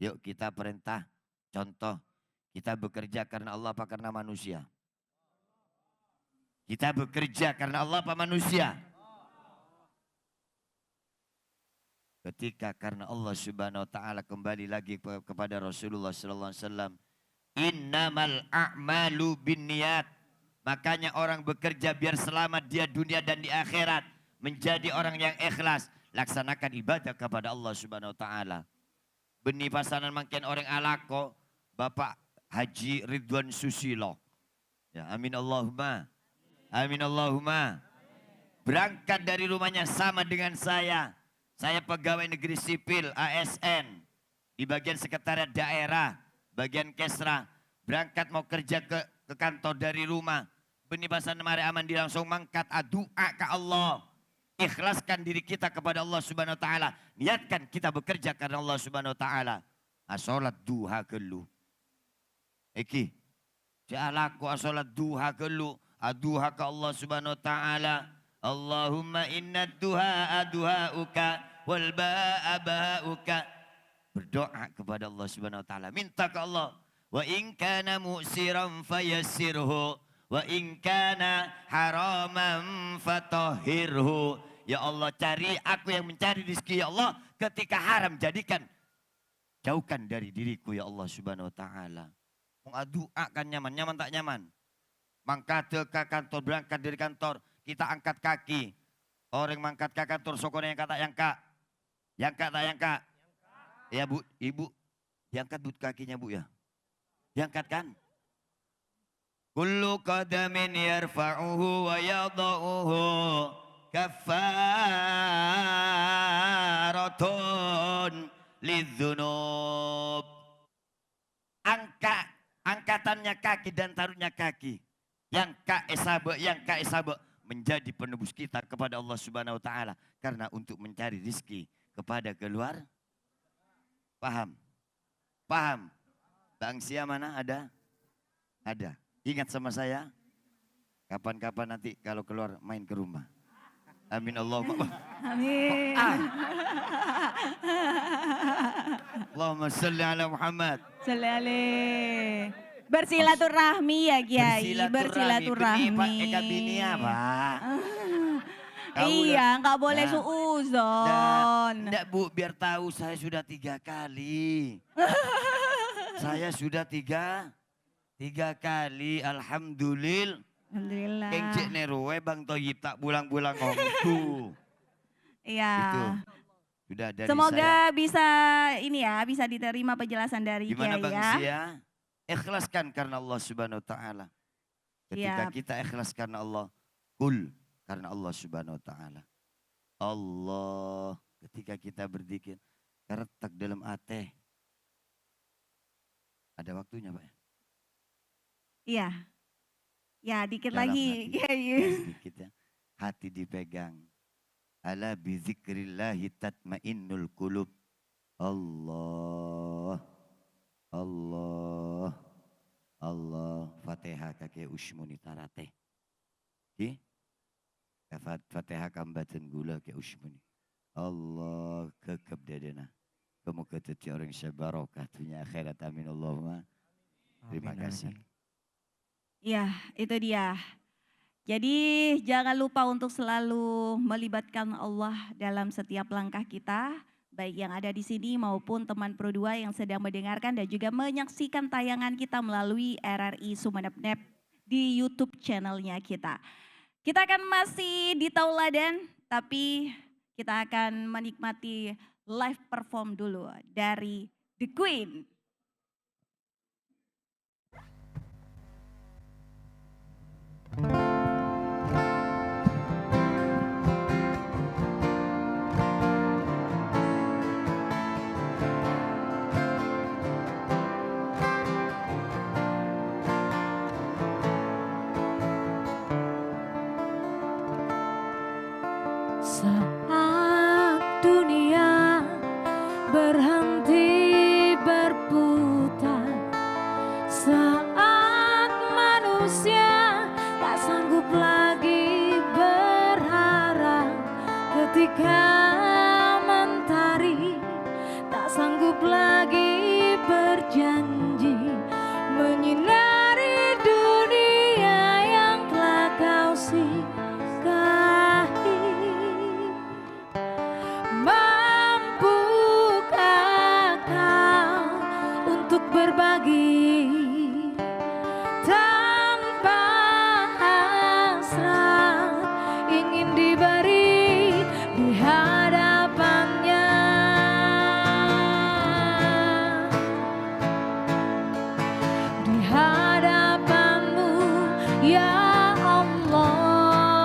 Yuk kita perintah. Contoh. Kita bekerja karena Allah apa karena manusia? Kita bekerja karena Allah apa manusia? Ketika karena Allah Subhanahu wa taala kembali lagi kepada Rasulullah sallallahu alaihi wasallam, innamal a'malu binniyat. Makanya orang bekerja biar selamat dia dunia dan di akhirat, menjadi orang yang ikhlas, laksanakan ibadah kepada Allah Subhanahu wa taala. Benih pasanan makin orang alako, Bapak Haji Ridwan Susilo. Ya, amin Allahumma. Amin Allahumma. Berangkat dari rumahnya sama dengan saya. Saya pegawai negeri sipil ASN di bagian sekretariat daerah, bagian kesra. Berangkat mau kerja ke kantor dari rumah. Benih pasan mari aman di langsung mangkat doa ke Allah. Ikhlaskan diri kita kepada Allah Subhanahu wa taala. Niatkan kita bekerja karena Allah Subhanahu wa taala. Salat duha kelu. Iki. Ja'alaku salat duha kelu. Duha ke Allah Subhanahu wa taala. Allahumma inna duha duhauka wal ba'a ba'uka. Berdoa kepada Allah Subhanahu wa taala, minta ke Allah. Wa in kana mu'siran fayassirhu wa in kana haraman fatahhirhu. Ya Allah, cari aku yang mencari rezeki ya Allah, ketika haram jadikan jauhkan dari diriku ya Allah Subhanahu wa taala. Mau doa kan nyaman, nyaman tak nyaman. Mangkat ke kantor, berangkat dari kantor, kita angkat kaki. Orang mangkat ke kantor, sokone yang kata yang kak. Yang kak tak yang kak. Ya bu, ibu. Diangkat bu kakinya bu ya. Diangkat kan. Kullu qadamin yarfa'uhu wa yada'uhu. kafaratun lidzunub. Angkatannya kaki dan taruhnya kaki. Yang ka esabe menjadi penebus kita kepada Allah Subhanahu wa taala karena untuk mencari rizki kepada keluar. Paham? Paham? Bang Sia mana ada? Ada. Ingat sama saya. Kapan-kapan nanti kalau keluar main ke rumah. Amin Allahumma. Amin. Allahumma salli ala Muhammad. Selalu bersilaturahmi ya Kiai, bersilaturahmi. Eka bini apa? Iya, nggak boleh suuzon. Enggak Bu, biar tahu saya sudah 3 kali. Saya sudah tiga kali, alhamdulillah. Alhamdulillah. Kengcik nerowe Bang Toyib tak bulang-bulang ngomong. Iya. Itu. Sudah dari Semoga saya. bisa ini ya, bisa diterima penjelasan dari Gimana Kiai Bang ya. Sia? Ikhlaskan karena Allah Subhanahu wa taala. Ketika Siap. kita ikhlas karena Allah, kul karena Allah Subhanahu wa taala. Allah, ketika kita berzikir, keretak dalam hati. Ada waktunya, Pak? Iya. Ya, dikit Dalam lagi. hati. Kiai. Sedikit ya. Hati dipegang. Ala bizikrillahi tatmainnul qulub. Allah. Allah. Allah. Fatihah kake usmuni tarate. Ki? Fatihah kambaten gula ke usmuni. Allah kekep dadana. Kamu keteti orang syabarokah dunia akhirat amin Allahumma. Terima kasih. Iya, itu dia. Jadi jangan lupa untuk selalu melibatkan Allah dalam setiap langkah kita, baik yang ada di sini maupun teman Pro 2 yang sedang mendengarkan dan juga menyaksikan tayangan kita melalui RRI Sumeneb Net di YouTube channelnya kita. Kita akan masih di Tauladan, tapi kita akan menikmati live perform dulu dari The Queen. Saat dunia berhenti berputar, saat manusia tak sanggup lagi berharap, ketika mentari tak sanggup lagi berjanji menyinari dunia yang telah kau singgahi. Mampukah kau untuk berbagi tanpa hasrat ingin diberi di hadapannya? Di hadapanmu ya Allah.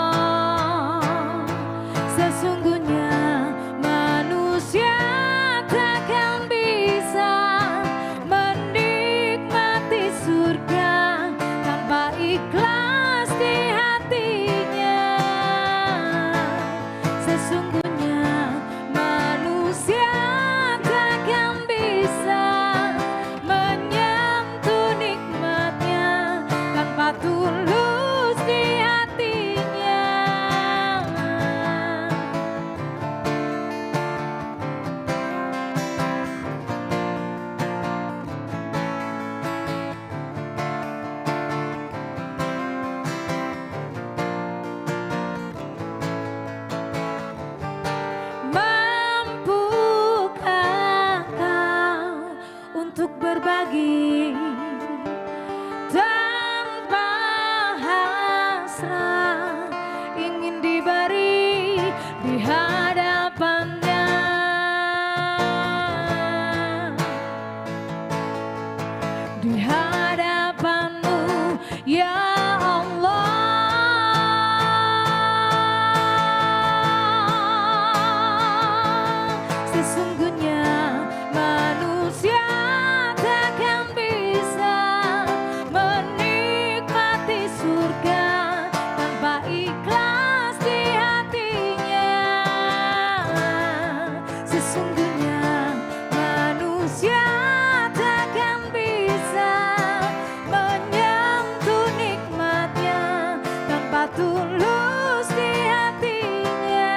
tulus di hatinya.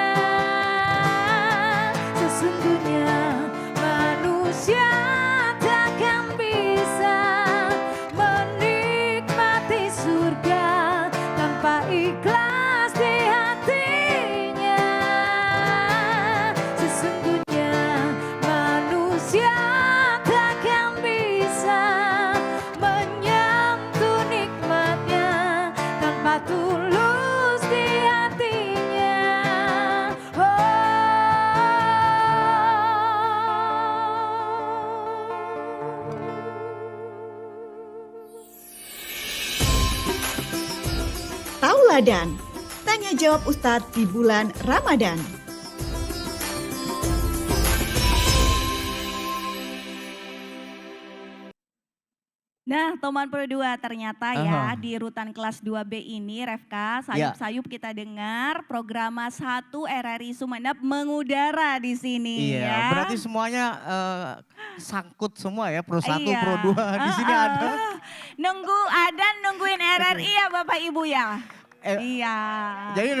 Sesungguhnya manusia takkan bisa menikmati surga tanpa ikhlas di hatinya. Sesungguhnya manusia takkan bisa menyentuh nikmatnya tanpa tulus di hatinya. Tauladan, tanya jawab Ustadz di bulan Ramadan. Nah, teman Pro 2 ternyata ya di rutan kelas 2B ini Refka, sayup-sayup kita dengar program 1 RRI Sumeneb mengudara di sini Iya, ya. berarti semuanya sangkut semua ya, Pro 1, Iya. Pro 2 di sini ada. Nungguin RRI ya Bapak Ibu ya. Iya. Jadi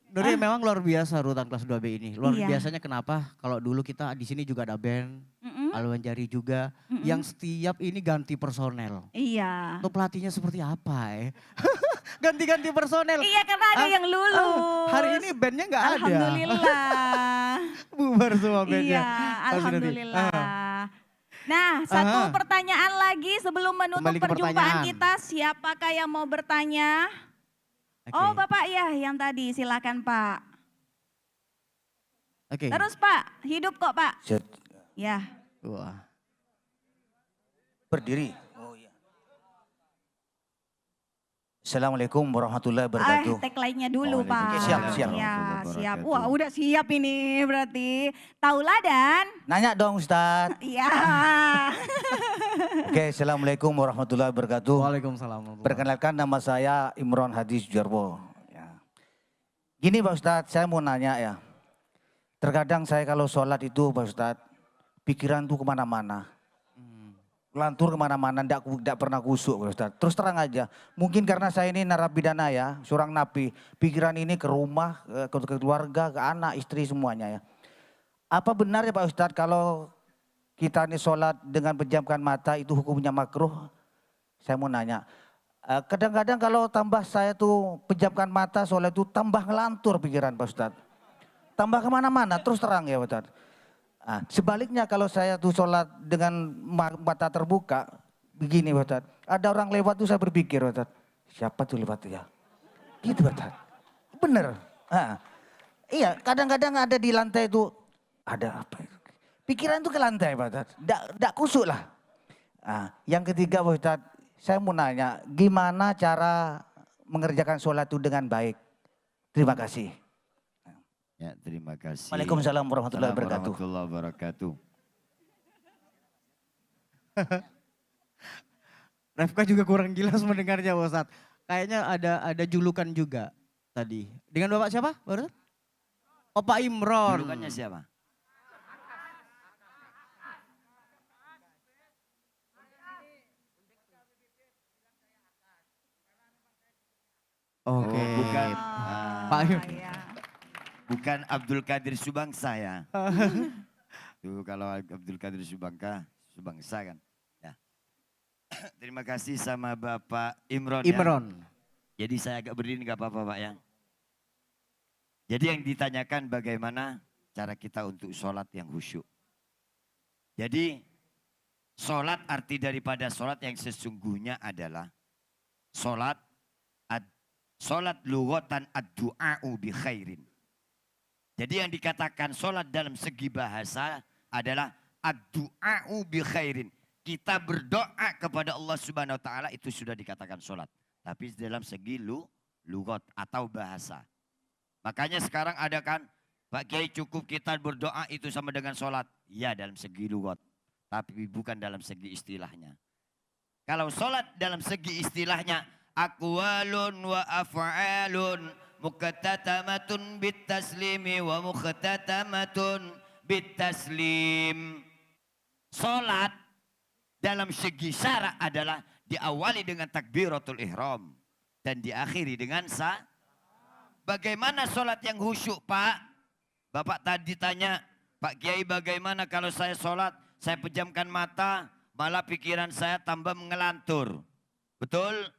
Nuri memang luar biasa rutan kelas 2B ini. Luar Iya. biasanya kenapa? Kalau dulu kita di sini juga ada band, Alwan Jari juga, yang setiap ini ganti personel. Iya. Untuk pelatihnya seperti apa ya? Ganti-ganti personel. Iya karena ada yang lulus. Hari ini bandnya nggak ada. Alhamdulillah. Bubar semua bandnya. Iya, alhamdulillah. Nah, satu pertanyaan lagi sebelum menutup Kembali ke perjumpaan pertanyaan. kita. Siapakah yang mau bertanya? Oke. Oh, Bapak ya yang tadi, silakan Pak. Oke. Terus Pak, hidup kok Pak? Ya. Wah. Berdiri. Oh iya. Assalamualaikum warahmatullahi wabarakatuh. Tagline-nya dulu Pak. Siap, siap. Ya, siap. Wah, udah siap ini berarti. Tauladan. Nanya dong Ustadz. Iya. Oke, Assalamualaikum warahmatullahi wabarakatuh. Waalaikumsalam. Perkenalkan nama saya Imron Hadi Sujarwo. Ya. Gini Pak Ustadz, saya mau nanya ya. Terkadang saya kalau sholat itu Pak Ustadz, pikiran tuh kemana-mana. Lantur kemana-mana, tidak pernah kusuk Pak Ustadz. Terus terang aja, mungkin karena saya ini narapidana ya, seorang napi. Pikiran ini ke rumah, ke keluarga, ke anak, istri semuanya ya. Apa benar ya Pak Ustadz kalau kita ini sholat dengan pejamkan mata itu hukumnya makruh? Saya mau nanya. Kadang-kadang kalau tambah saya tuh pejamkan mata sholat itu tambah ngelantur pikiran Pak Ustadz. Tambah kemana-mana, terus terang ya Pak Ustadz. Sebaliknya kalau saya tuh sholat dengan mata terbuka, begini Pak Ustadz. Ada orang lewat tuh saya berpikir Pak Ustadz, siapa tuh lewat ya? Gitu Pak Ustadz. Bener. Iya, kadang-kadang ada di lantai itu, ada apa itu? Pikiran itu ke lantai Pak Ustadz, tidak kusuk lah. Yang ketiga Pak Ustadz, saya mau nanya, gimana cara mengerjakan sholat itu dengan baik? Terima kasih. Ya, terima kasih. Waalaikumsalam warahmatullahi wabarakatuh. Warahmatullahi wabarakatuh. Refka juga kurang jelas mendengarnya Ustadz. Kayaknya ada julukan juga tadi. Dengan Bapak siapa? Baru? Oh Pak Imron. Julukannya siapa? Oke. Bukan. Pak Imron. Bukan Abdul Qadir Subangsa ya. Tuh kalau Abdul Qadir Subangsa kan. Ya. Terima kasih sama Bapak Imron. Imron. Ya. Jadi saya agak berdiri nggak apa-apa Pak ya. Jadi yang ditanyakan bagaimana cara kita untuk sholat yang khusyuk. Jadi sholat arti daripada sholat yang sesungguhnya adalah sholat lughatan ad-du'a'u bi khairin. Jadi yang dikatakan sholat dalam segi bahasa adalah ad-du'a'u bi khairin. Kita berdoa kepada Allah Subhanahu wa taala itu sudah dikatakan sholat. Tapi dalam segi lughat atau bahasa. Makanya sekarang ada kan, Pak Kiai cukup kita berdoa itu sama dengan sholat. Ya dalam segi lughat. Tapi bukan dalam segi istilahnya. Kalau sholat dalam segi istilahnya, aqwalun wa af'alun. Muqtatamatun bitaslimi wa muqtatamatun bitaslim. Salat dalam segi syara adalah diawali dengan takbiratul ihram dan diakhiri dengan Bagaimana sholat yang khusyuk, Pak? Bapak tadi tanya, Pak Kiai bagaimana kalau saya sholat, saya pejamkan mata, malah pikiran saya tambah mengelantur. Betul?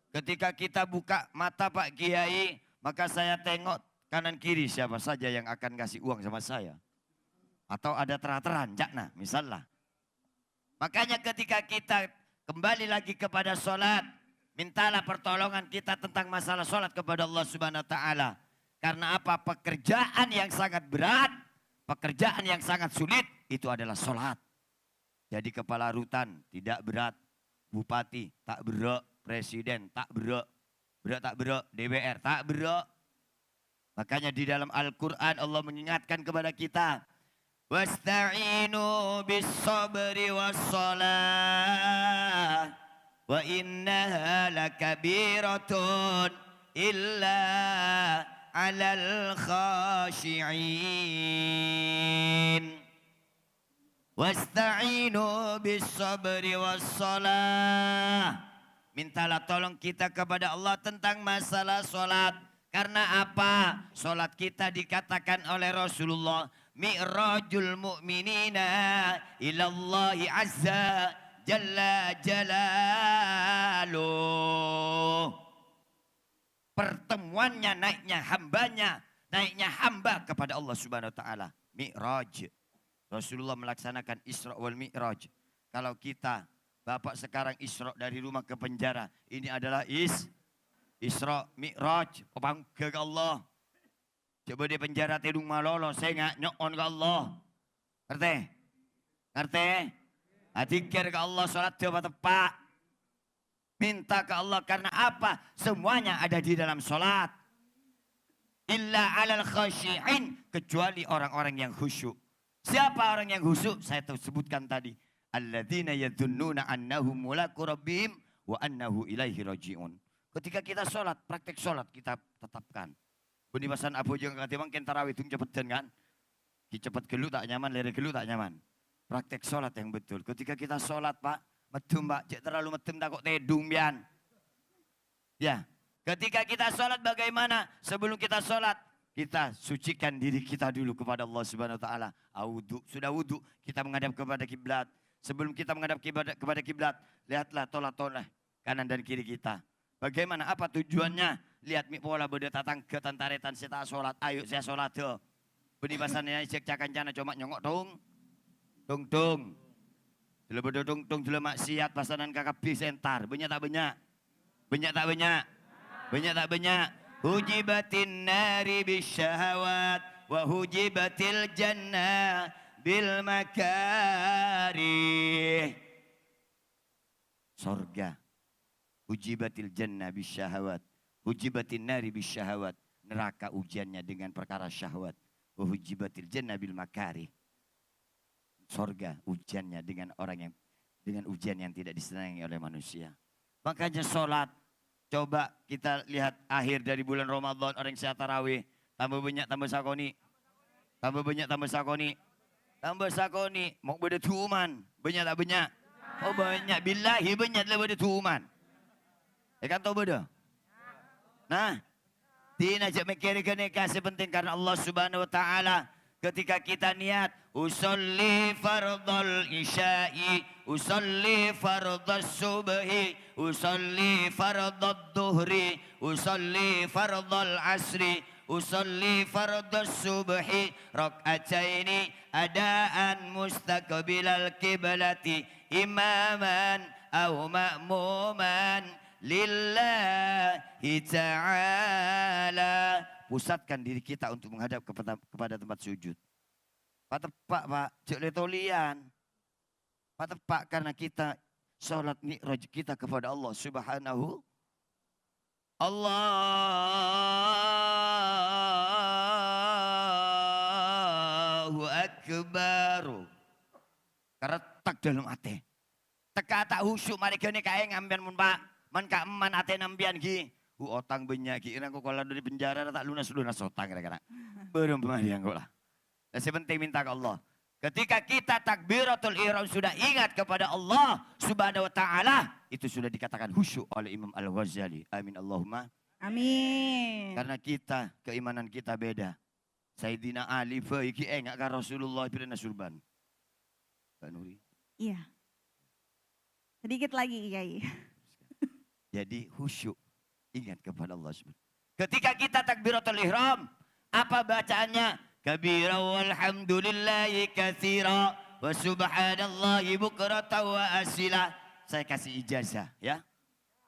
Ketika kita buka mata Pak Kiai, maka saya tengok kanan kiri siapa saja yang akan kasih uang sama saya. Atau ada terateran, jakna misalnya. Makanya ketika kita kembali lagi kepada sholat, mintalah pertolongan kita tentang masalah sholat kepada Allah Subhanahu Wa Taala. Karena apa? Pekerjaan yang sangat berat, pekerjaan yang sangat sulit, itu adalah sholat. Jadi kepala rutan tidak berat, bupati tak berat, presiden tak berat, tak berat, DPR tak berat. Makanya di dalam Al-Quran Allah mengingatkan kepada kita, wasta'inu bis sabri was salah wa innaha lakabiratun illa 'alal khashi'in. Wasta'inu bis sabri was salah. Mintalah tolong kita kepada Allah tentang masalah salat. Karena apa? Salat kita dikatakan oleh Rasulullah mi'rajul mu'minina ilallahi azza jalla jalaluh. Pertemuannya naiknya hamba kepada Allah Subhanahu Wa Taala. Mi'raj. Rasulullah melaksanakan Isra wal Mi'raj. Kalau kita, Bapak sekarang Isra dari rumah ke penjara, ini adalah Isra Mi'raj. Bangga ke Allah. Coba di penjara tidung malolo, saya nggak nyokon ke Allah. Ngerti? Ngerti? Adikir ke Allah, sholat coba tepat. Minta ke Allah karena apa? Semuanya ada di dalam sholat. Illa alal khashi'in. Kecuali orang-orang yang khusyuk. Siapa orang yang khusyuk? Saya sebutkan tadi. Alladzina yadhunnuna annahum mulaku rabbihim wa annahu ilaihi raji'un. Ketika kita sholat, praktek sholat kita tetapkan. Bunibasan abu juga kata mungkin tarawih itu cepetan kan? Cepet gelu tak nyaman, lere gelu tak nyaman. Praktek sholat yang betul. Ketika kita sholat Pak, medum Pak, cek terlalu medum tak kok tedung bian. Ya, ketika kita sholat bagaimana? Sebelum kita sholat, kita sucikan diri kita dulu kepada Allah Subhanahu Wa Taala. Wudu, sudah wudu, kita menghadap kepada kiblat. Sebelum kita menghadap kepada kiblat, lihatlah tolak-tolak kanan dan kiri kita. Bagaimana? Apa tujuannya? Lihat pola beda tatang ke tantaretan kita sholat. Ayo saya sholat tuh. Benibasannya cek cakan jana cuma nyongok dong. Dong. Dulu beda dong dulu maksiat pasanan kakak bisentar. Banyak tak banyak? Banyak tak banyak? Banyak tak banyak? Hujibatin nari bisyahawat wa hujibatil jannah bil makarih. Sorga. Hujibatil jannah bisyahawat. Hujibatin nari bisyahawat. Neraka ujiannya dengan perkara syahwat. Wa hujibatil jannah bil makarih. Sorga ujiannya dengan orang yang dengan ujian yang tidak disenangi oleh manusia. Makanya sholat. Coba kita lihat akhir dari bulan Ramadan orang sehat tarawih. Tambah banyak tambah sakoni. Tambah banyak tambah sakoni. Tambah sakoni. Mau beda tuman. Banyak tak banyak? Oh banyak. Billahi banyak lah beda tuman. Kan tahu beda? Nah. Tidak ajak mikirkan kasih penting karena Allah Subhanahu Wa Taala. Ketika kita niat, usolli fardal isya'i, usolli fardal subhi, usolli fardal duhri, usolli fardal asri, usolli fardal subhi, rak'ataini adaan mustaqbilal kiblati, imaman au ma'muman, lillahi ta'ala. Pusatkan diri kita untuk menghadap kepada tempat sujud. Pak tepak Pak, cek letolian. Pak tepak karena kita sholat mi'raj kita kepada Allah Subhanahu. Allahu Akbar. Karena tak dalam hati. Teka tak husyuk mari kene kae ngambian mun Pak. Man ka eman ate nambian ki. Otang banyak kira kok kalau dari penjara tak lunas otang kira-kira. Belum pemarian kok lah. Dan sepenting minta ke Allah. Ketika kita takbiratul ihram sudah ingat kepada Allah Subhanahu Wa Taala, itu sudah dikatakan khusyuk oleh Imam Al-Ghazali. Amin Allahumma. Amin. Karena kita, keimanan kita beda. Sayyidina Ali iki enggak ka Rasulullah pirana surban. Mbak Nuri. Iya. Sedikit lagi Kiai. Jadi khusyuk, ingat kepada Allah SWT. Ketika kita takbiratul ihram, apa bacaannya? Kabira walhamdulillahi katsira wa subhanallahi bukratan wa asila. Saya kasih ijazah ya.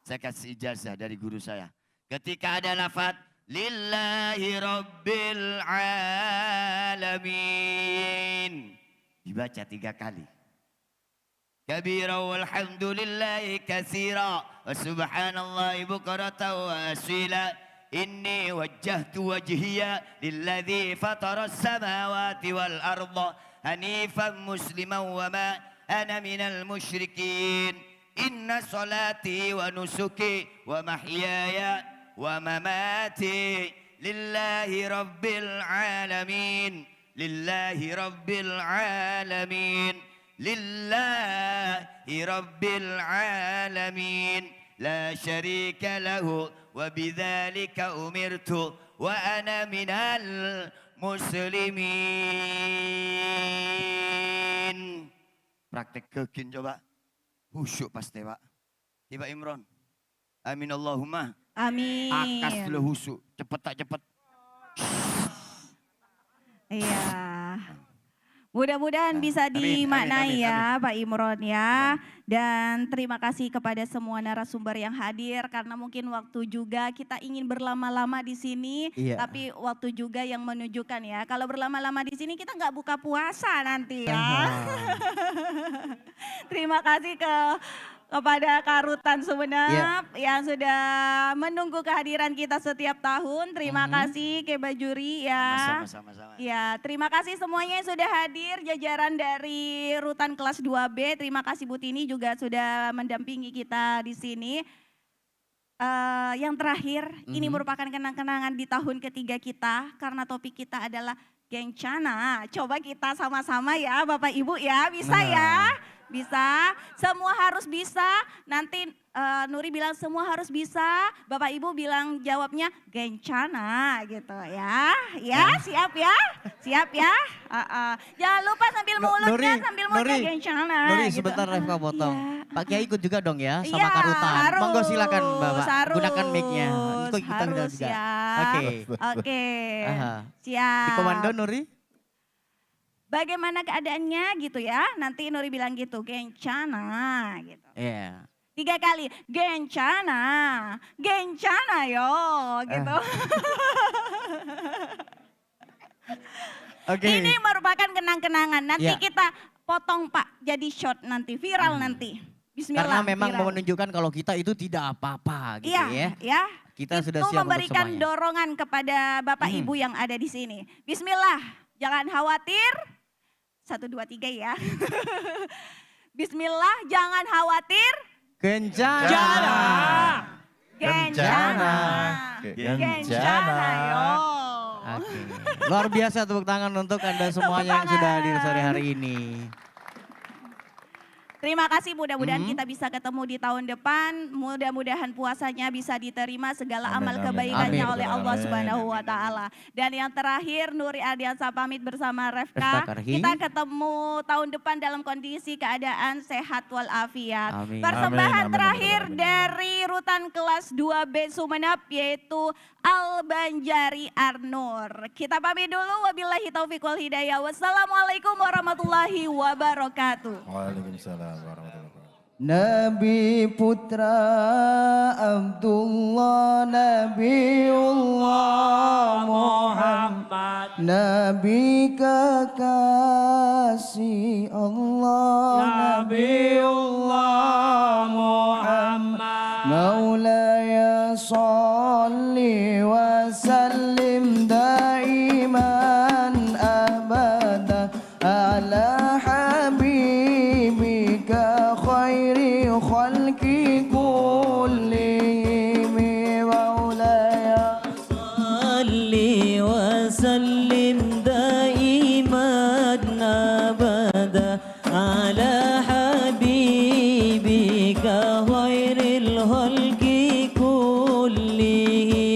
Saya kasih ijazah dari guru saya. Ketika ada lafaz lillahi rabbil alamin, dibaca 3 kali. Kabira walhamdulillahi katsira wa subhanallahi bukratan wa asila. Inni wajjahtu wajhiya lilladzi fatara as-samawati wal arda hanifan musliman wa ma ana minal musyrikin. Inna salati wa nusuki wa mahyaya wa mamati lillahi rabbil alamin. Lillahi rabbil alamin. Lillahi rabbil alamin. La syarika lahu wa bidzalika umirtu wa ana minal muslimin. Praktek kekin coba. Khusyuk pasti Pak. Tiba Imron. Amin Allahumma. Amin. Akas dulu khusyuk. Cepet tak cepet. Iya. Mudah-mudahan bisa dimaknai ya Pak Imron ya. Dan terima kasih kepada semua narasumber yang hadir karena mungkin waktu juga kita ingin berlama-lama di sini, tapi waktu juga yang menunjukkan ya. Kalau berlama-lama di sini kita nggak buka puasa nanti ya. Terima kasih kepada Karutan Sumenep yang sudah menunggu kehadiran kita setiap tahun. Terima kasih Keba Juri ya. Sama-sama. Ya, terima kasih semuanya yang sudah hadir, jajaran dari Rutan kelas 2B. Terima kasih Bu Tini juga sudah mendampingi kita di sini. Yang terakhir, ini merupakan kenang-kenangan di tahun ketiga kita karena topik kita adalah Kencana. Coba kita sama-sama ya Bapak Ibu ya, bisa ya? Bisa, semua harus bisa. Nanti Nuri bilang semua harus bisa, Bapak Ibu bilang jawabnya Kencana gitu ya. Ya, siap ya? Siap ya? Jangan lupa sambil mulutnya, Kencana. Nuri gitu. sebentar Refka potong. Iya. Pak Kiai ikut juga dong ya sama Iya, Karutan. harus, Monggo silakan Bapak, harus, gunakan mic-nya. Ikut kita harus juga. ya. Oke, siap. Di komando Nuri? Bagaimana keadaannya gitu ya, nanti Nuri bilang gitu, Kencana gitu. Iya. 3 kali, Kencana yo gitu. Oke. Ini merupakan kenang-kenangan, nanti kita potong Pak, jadi short nanti, viral nanti. Bismillah. Karena memang viral. menunjukkan kalau kita itu tidak apa-apa gitu ya. Kita Kita sudah siap untuk memberikan semuanya. dorongan kepada Bapak Ibu yang ada di sini. Bismillah, jangan khawatir. 1, 2, 3 ya. Bismillah, jangan khawatir. Kencana. Kencana. Kencana yo. Oke. Luar biasa tepuk tangan untuk Anda semuanya yang sudah hadir sore hari ini. Terima kasih, mudah-mudahan kita bisa ketemu di tahun depan. Mudah-mudahan puasanya bisa diterima segala amal kebaikannya oleh Allah Subhanahu wa taala. Dan yang terakhir, Nuri Ardiansa pamit bersama Refka. Kita ketemu tahun depan dalam kondisi keadaan sehat walafiat. Persembahan terakhir dari Rutan kelas 2B Sumenep yaitu Al Banjari Arnur. Kita pamit dulu, wabillahi taufiq wal hidayah. Wassalamualaikum warahmatullahi wabarakatuh. Waalaikumsalam warahmatullahi wabarakatuh. Nabi putra Abdullah, Nabiullah Muhammad, Nabi kekasih Allah, Nabiullah Muhammad, Maulaya salli wa sallim daiman abada ala habibika khairi khalqi kullihim, Maulaya salli wa sallim daiman abada ala habibika khairil khalqi kullihim.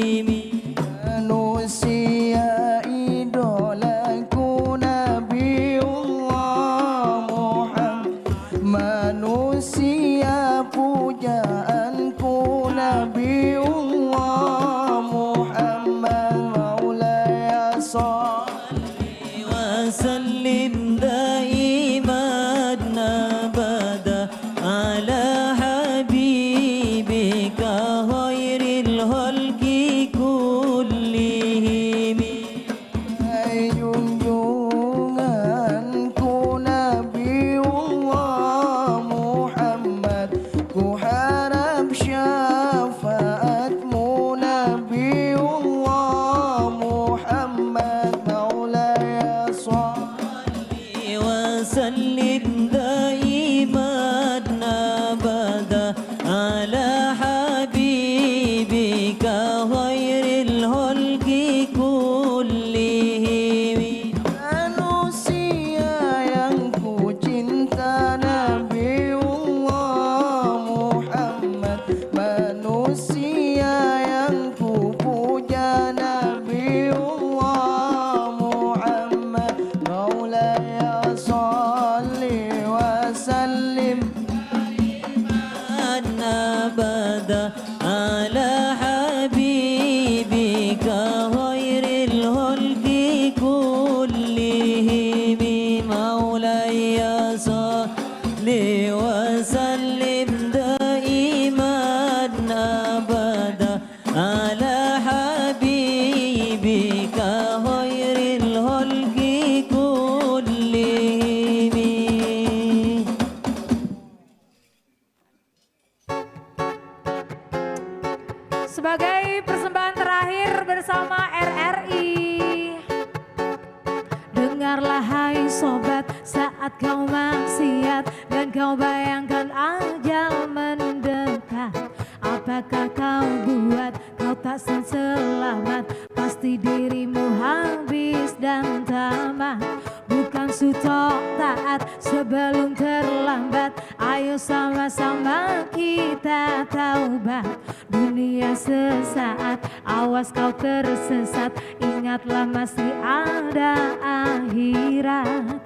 sobat, saat kau maksiat dan kau bayangkan ajal mendekat. Apakah kau buat kau tak selamat? Pasti dirimu habis dan tamat. Bukan sutok taat sebelum terlambat. Ayo sama-sama kita taubat. Dunia sesaat, awas kau tersesat. Ingatlah masih ada akhirat.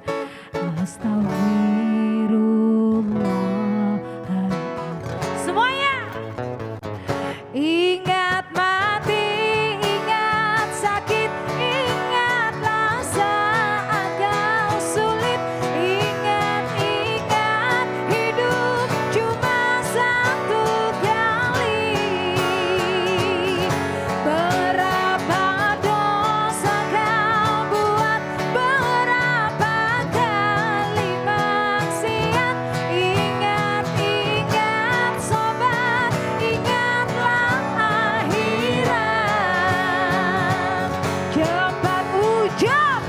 Astagfirullah. Semuanya. Ingat mati, ingat sakit, ingatlah saat kau sulit. Ingat hidup cuma satu kali. Berapa dosa kau buat, berapa kali maksiat. Ingat sobat, ingatlah akhirat. Cepat ucap.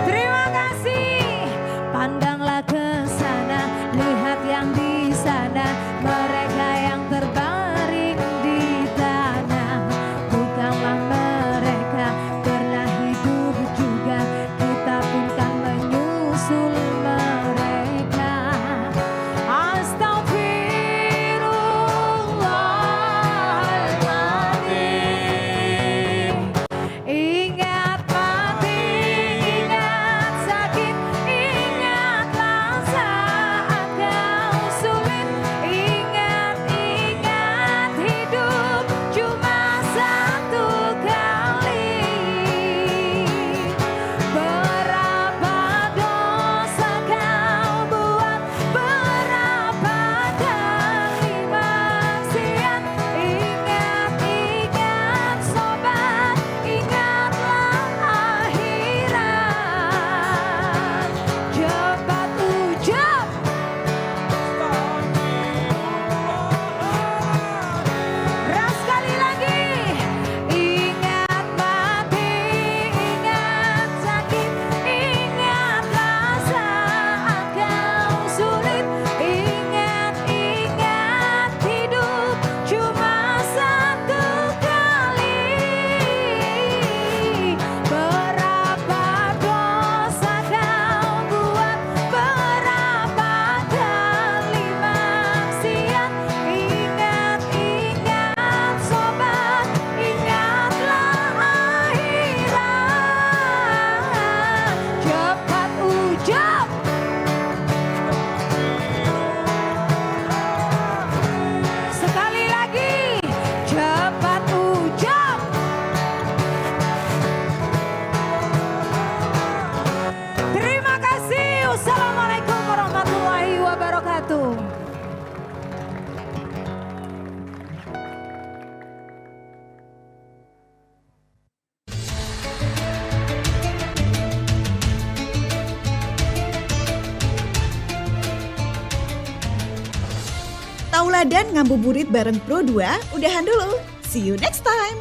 Terima kasih. Pandanglah ke sana, lihat yang di sana, mereka yang terbaring di tanah. Bukanlah mereka pernah hidup juga, kita pun kan menyusul mereka. Astagfirullahaladzim. Ingat mati, ingat sakit, ingatlah saat kau sulit. Ingat hidup cuma satu kali. Berapa dosa kau buat, berapa kali maksiat. Ingat sobat, ingatlah akhirat. Cepat ucap. Ras sekali lagi. Ingat mati, ingat sakit, ingatlah saat kau sulit. Ingat hidup cuma satu kali. Berapa dosa kau buat, berapa kali maksiat. Ingat sobat, ingatlah akhirat. Cepat ucap. Sekali lagi, cepat ucap. Terima kasih. Wassalamualaikum warahmatullahi wabarakatuh. Tauladan ngabuburit bareng Pro 2, udahan dulu. See you next time.